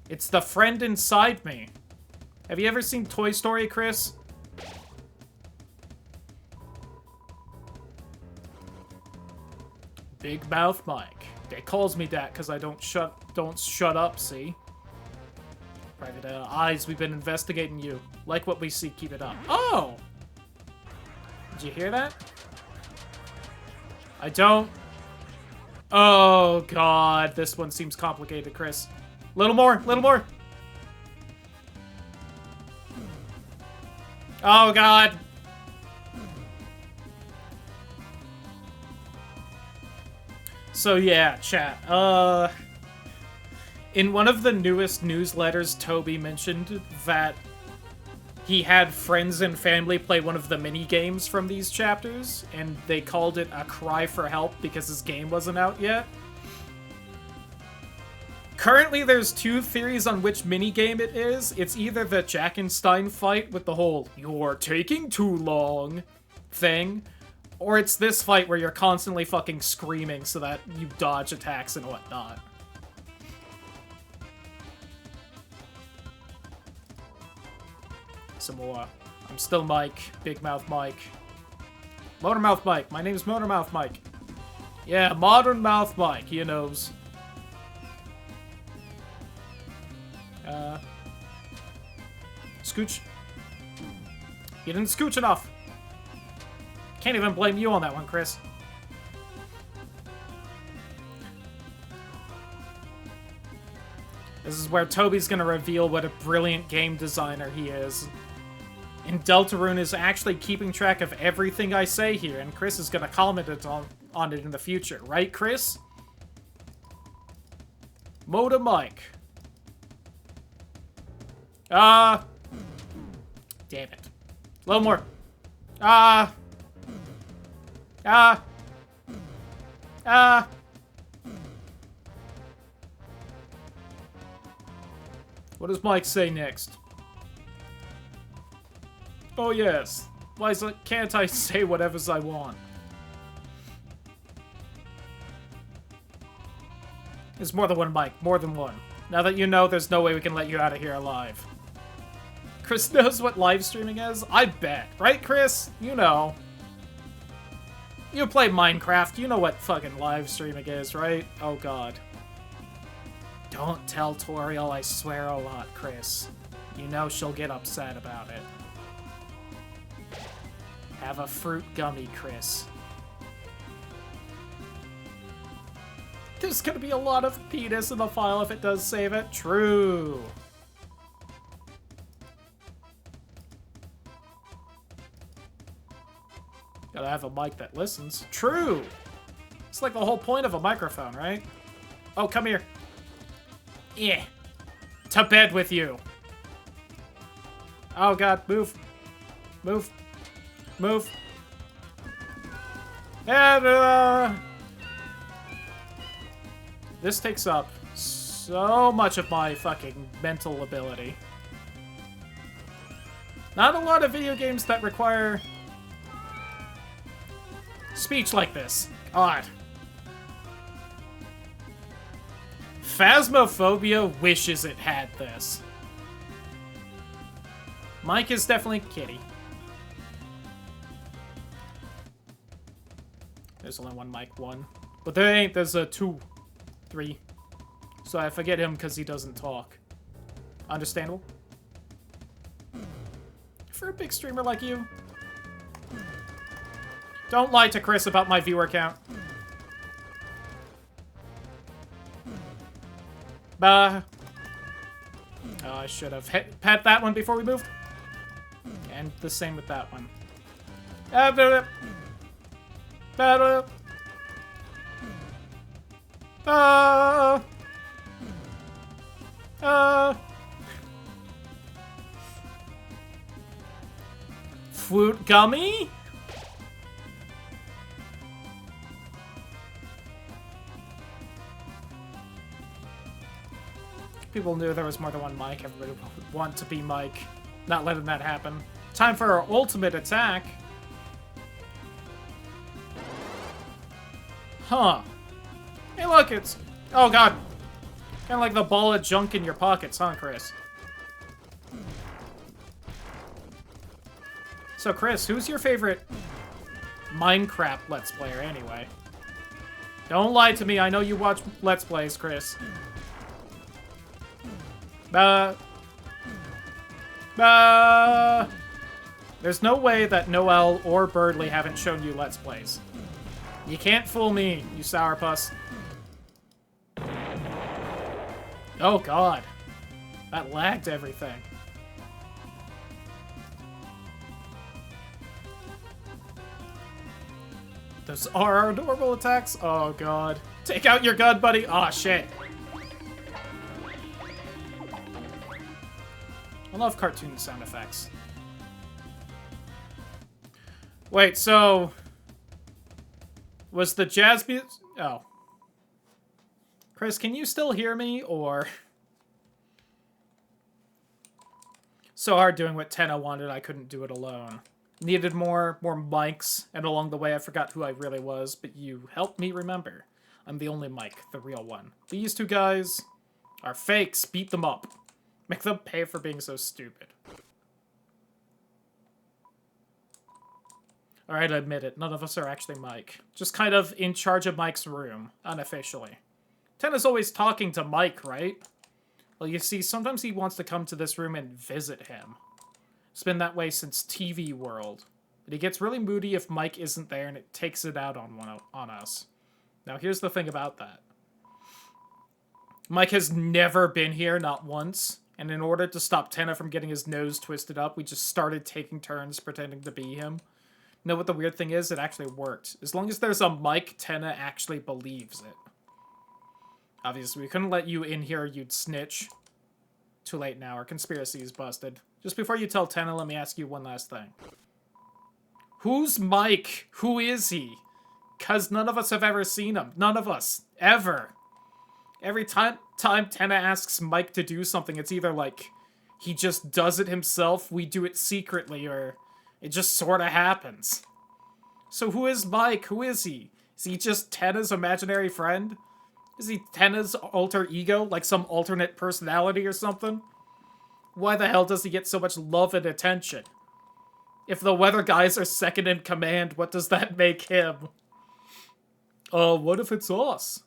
It's the friend inside me. Have you ever seen Toy Story, Chris? Big Mouth Mike. They calls me that because I don't shut up, see? Private Eyes, we've been investigating you. Like what we see, keep it up. Oh! Did you hear that? I don't... Oh, God. This one seems complicated, Chris. Little more, little more. Oh, God. So, yeah, chat. In one of the newest newsletters, Toby mentioned that he had friends and family play one of the mini-games from these chapters, and they called it a cry for help because his game wasn't out yet. Currently, there's two theories on which minigame it is. It's either the Jackenstein fight with the whole "you're taking too long" thing, or it's this fight where you're constantly fucking screaming so that you dodge attacks and whatnot. Some more. I'm still Mike. Big Mouth Mike. Motormouth Mike. My name's Motormouth Mike. Yeah, Modern Mouth Mike. He knows. Scooch. You didn't scooch enough. Can't even blame you on that one, Chris. This is where Toby's gonna reveal what a brilliant game designer he is. And Deltarune is actually keeping track of everything I say here, and Chris is gonna comment on it in the future. Right, Chris? Moda Mike. Damn it. A little more. What does Mike say next? Oh yes, can't I say whatever I want? There's more than one mic. More than one. Now that you know, there's no way we can let you out of here alive. Chris knows what live streaming is? I bet. Right, Chris? You know. You play Minecraft. You know what fucking live streaming is, right? Oh, God. Don't tell Toriel I swear a lot, Chris. You know she'll get upset about it. Have a fruit gummy, Chris. There's gonna be a lot of penis in the file if it does save it. True. Gotta have a mic that listens. True. It's like the whole point of a microphone, right? Oh, come here. Yeah. To bed with you. Oh, God. Move. Move. Move. And, this takes up so much of my fucking mental ability. Not a lot of video games that require speech like this. God. Phasmophobia wishes it had this. Mike is definitely kitty. There's only one mic, one. But there ain't, there's a 2, 3. So I forget him because he doesn't talk. Understandable? For a big streamer like you. Don't lie to Chris about my viewer count. Oh, I should have pet that one before we moved. And the same with that one. Fruit gummy? People knew there was more than one mic. Everybody would want to be Mike. Not letting that happen. Time for our ultimate attack. Huh. Hey, look, it's... Oh, God. Kind of like the ball of junk in your pockets, huh, Chris? So, Chris, who's your favorite Minecraft Let's Player, anyway? Don't lie to me. I know you watch Let's Plays, Chris. There's no way that Noel or Birdley haven't shown you Let's Plays. You can't fool me, you sourpuss. Oh, God. That lagged everything. Those are our normal attacks? Oh, God. Take out your gun, buddy. Aw, shit. I love cartoon sound effects. Wait, so... Was the jazz music... Oh. Chris, can you still hear me, or... So hard doing what Tenna wanted, I couldn't do it alone. Needed more mics, and along the way I forgot who I really was, but you helped me remember. I'm the only Mike, the real one. These two guys are fakes, beat them up. Make them pay for being so stupid. Alright, I admit it. None of us are actually Mike. Just kind of in charge of Mike's room, unofficially. Tenna's always talking to Mike, right? Well, you see, sometimes he wants to come to this room and visit him. It's been that way since TV World. But he gets really moody if Mike isn't there, and it takes it out on us. Now, here's the thing about that. Mike has never been here, not once. And in order to stop Tenna from getting his nose twisted up, we just started taking turns pretending to be him. You know what the weird thing is? It actually worked. As long as there's a Mike, Tenna actually believes it. Obviously, we couldn't let you in here, you'd snitch. Too late now, our conspiracy is busted. Just before you tell Tenna, let me ask you one last thing. Who's Mike? Who is he? Because none of us have ever seen him. None of us. Ever. Every time Tenna asks Mike to do something, it's either like he just does it himself, we do it secretly, or It just sort of happens. So who is Mike? Who is he? Is he just Tenna's imaginary friend? Is he Tenna's alter ego, like some alternate personality or something? Why the hell does he get so much love and attention? If the weather guys are second in command, what does that make him? What if it's us?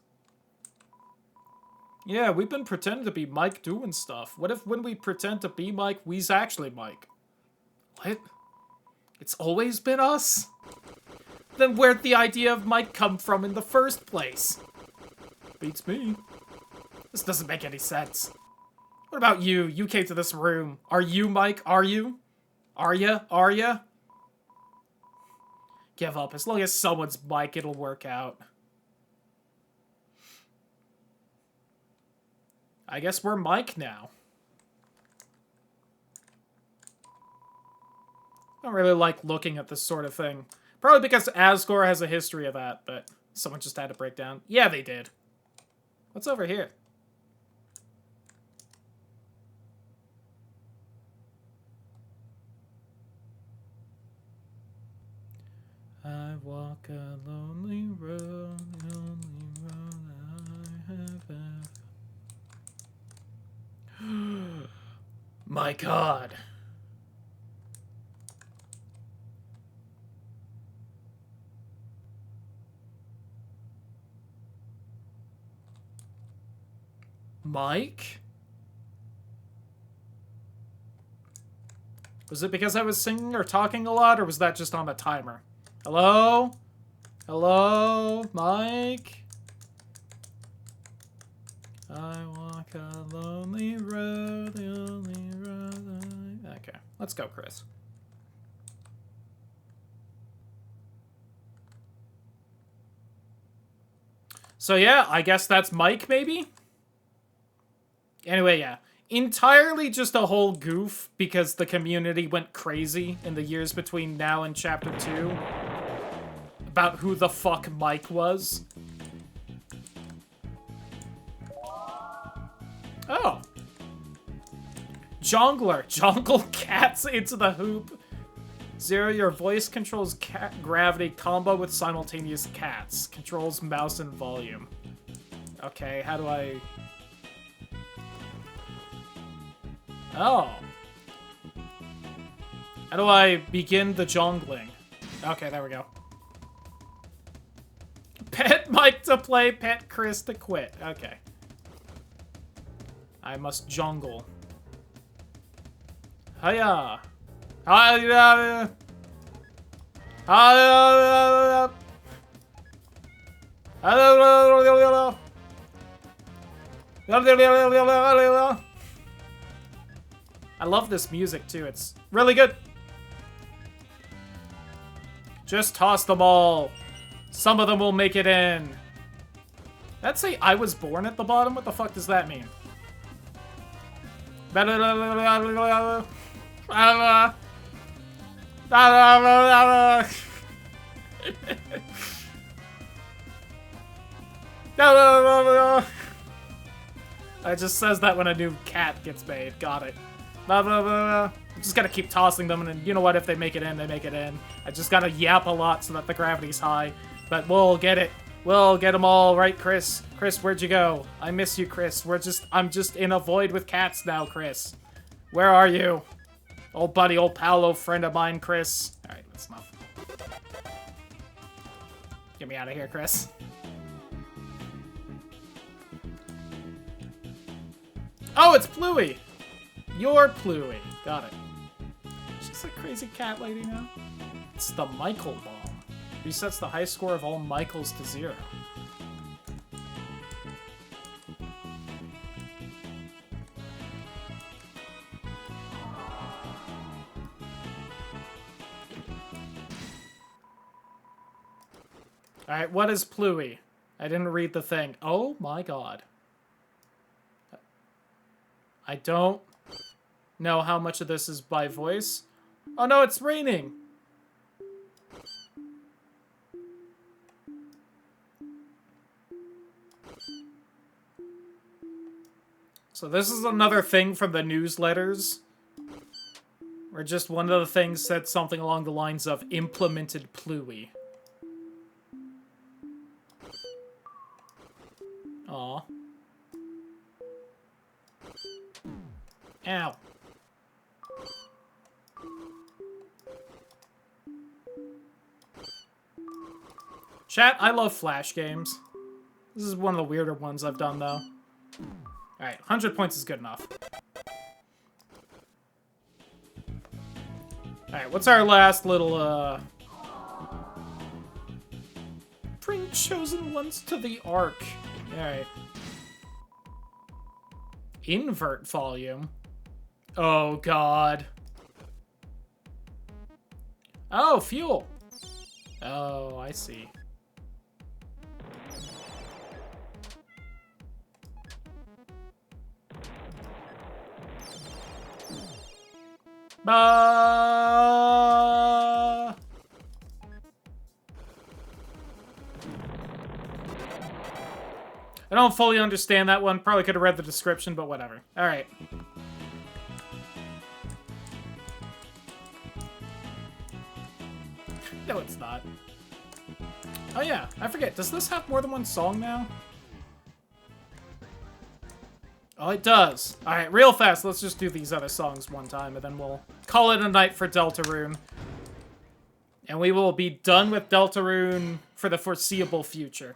Yeah, we've been pretending to be Mike doing stuff. What if when we pretend to be Mike, we's actually Mike? What? It's always been us? Then where'd the idea of Mike come from in the first place? Beats me. This doesn't make any sense. What about you? You came to this room. Are you Mike? Are you? Are ya? Are ya? Give up. As long as someone's Mike, it'll work out. I guess we're Mike now. I don't really like looking at this sort of thing. Probably because Asgore has a history of that, but someone just had to break down. Yeah, they did. What's over here? I walk a lonely road, the only road I have ever. My God. Mike? Was it because I was singing or talking a lot, or was that just on a timer? Hello? Hello? Mike? I walk a lonely road, the only road I... Okay, let's go, Chris. So yeah, I guess that's Mike, maybe? Anyway, yeah. Entirely just a whole goof because the community went crazy in the years between now and Chapter 2 about who the fuck Mike was. Oh. Jongler. Jongle cats into the hoop. Zero, your voice controls gravity combo with simultaneous cats. Controls mouse and volume. Okay, how do I... Oh. How do I begin the jongling? Okay, there we go. Pet Mike to play, pet Chris to quit. Okay. I must jongle. Hiya. Hiya. Hiya. I love this music too, it's really good. Just toss them all. Some of them will make it in. That say I was born at the bottom? What the fuck does that mean? It just says that when a new cat gets made. Got it. I'm just gotta keep tossing them, and then, you know what, if they make it in, they make it in. I just gotta yap a lot so that the gravity's high. But we'll get it. We'll get them all, right, Chris? Chris, where'd you go? I miss you, Chris. I'm just in a void with cats now, Chris. Where are you? Old buddy, old pal, old friend of mine, Chris. Alright, that's enough. Get me out of here, Chris. Oh, it's Pluie! You're Pluie. Got it. She's a crazy cat lady now. It's the Michael Bomb. Resets the high score of all Michaels to 0. Alright, what is Pluie? I didn't read the thing. Oh my god. I don't know how much of this is by voice. Oh no, it's raining! So this is another thing from the newsletters Or just one of the things said something along the lines of implemented Pluie. Aw. Ow. Chat, I love Flash games. This is one of the weirder ones I've done, though. Alright, 100 points is good enough. Alright, what's our last little, Bring chosen ones to the Ark. Alright. Invert volume? Oh, God. Oh, fuel. Oh, I see. I don't fully understand that one. Probably could have read the description, but whatever. Alright. No, it's not. Oh yeah, I forget. Does this have more than one song now? Oh, it does. Alright, real fast, let's just do these other songs one time, and then we'll call it a night for Deltarune. And we will be done with Deltarune for the foreseeable future.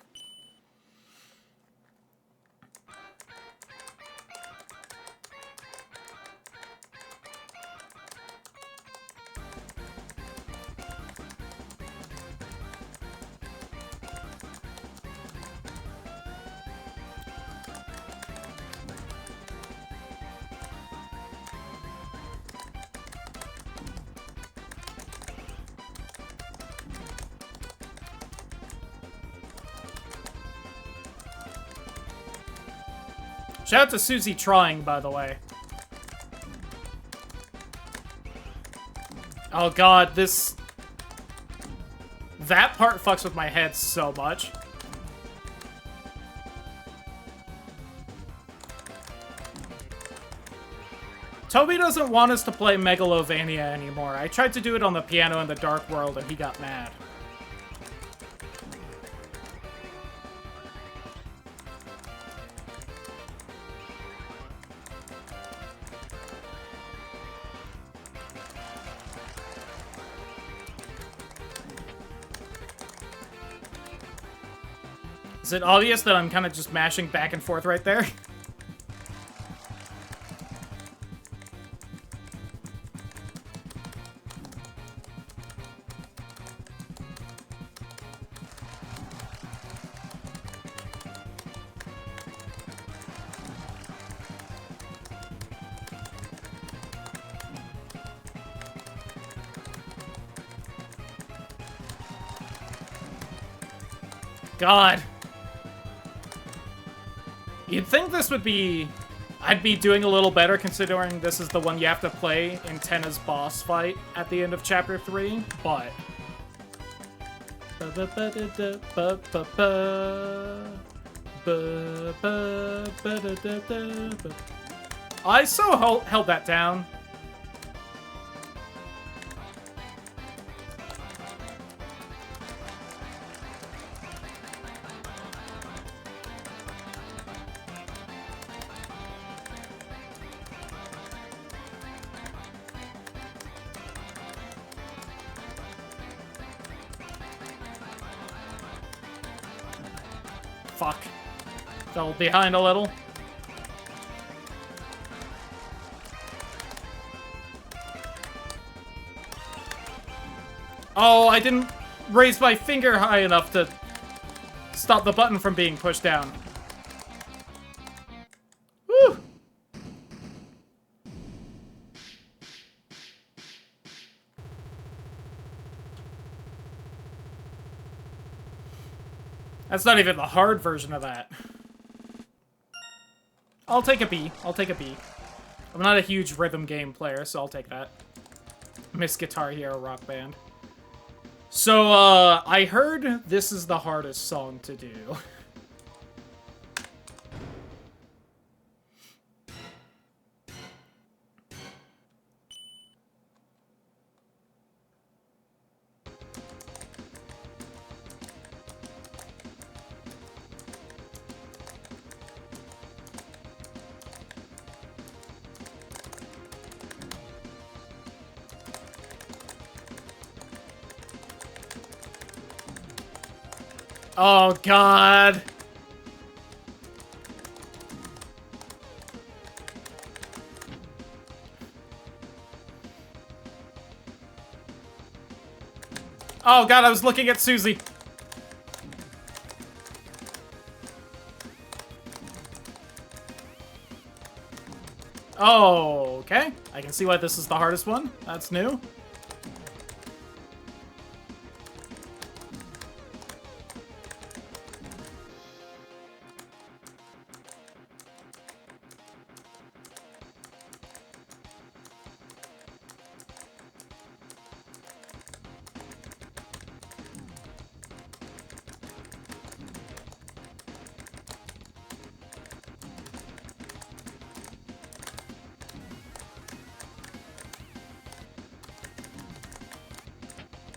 Shout out to Susie trying, by the way. Oh god, this... That part fucks with my head so much. Toby doesn't want us to play Megalovania anymore. I tried to do it on the piano in the Dark World and he got mad. Is it obvious that I'm kind of just mashing back and forth right there? God. You'd think this would be... I'd be doing a little better considering this is the one you have to play in Tenna's boss fight at the end of Chapter 3, but... I so held that down. Fuck. Fell behind a little. Oh, I didn't raise my finger high enough to stop the button from being pushed down. Woo! That's not even the hard version of that. I'll take a B. I'll take a B. I'm not a huge rhythm game player, so I'll take that. Miss Guitar Hero Rock Band. So, I heard this is the hardest song to do. Oh, God. Oh, God, I was looking at Susie. Oh, okay. I can see why this is the hardest one. That's new.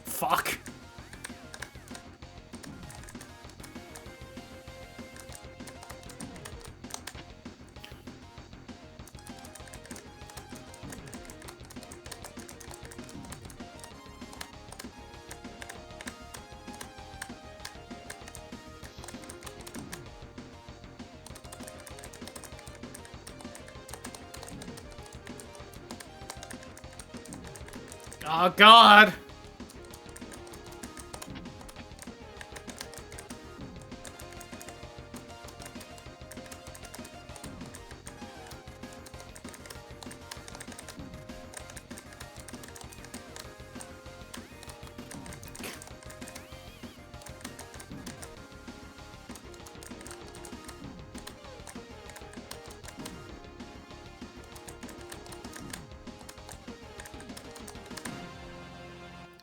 Fuck. Oh, God.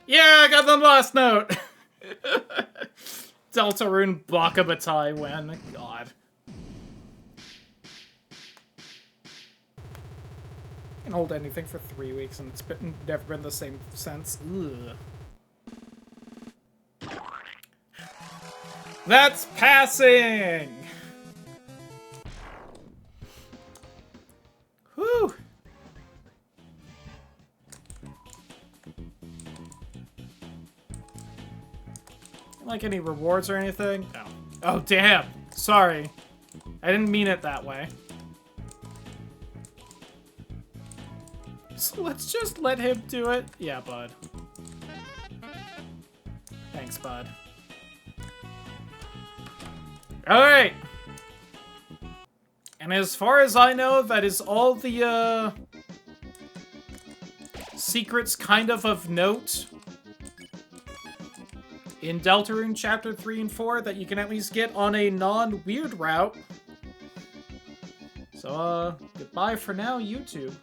Yeah, I got the last note. Deltarune Bakabatai win. God. Can hold anything for 3 weeks and it's never been the same since. Ugh. That's passing! Whew! Like any rewards or anything? No. Oh, damn. Sorry. I didn't mean it that way. So let's just let him do it. Yeah, bud. Thanks, bud. Alright! And as far as I know, that is all the, secrets kind of note in Deltarune Chapter 3 and 4 that you can at least get on a non-weird route. So, goodbye for now, YouTube.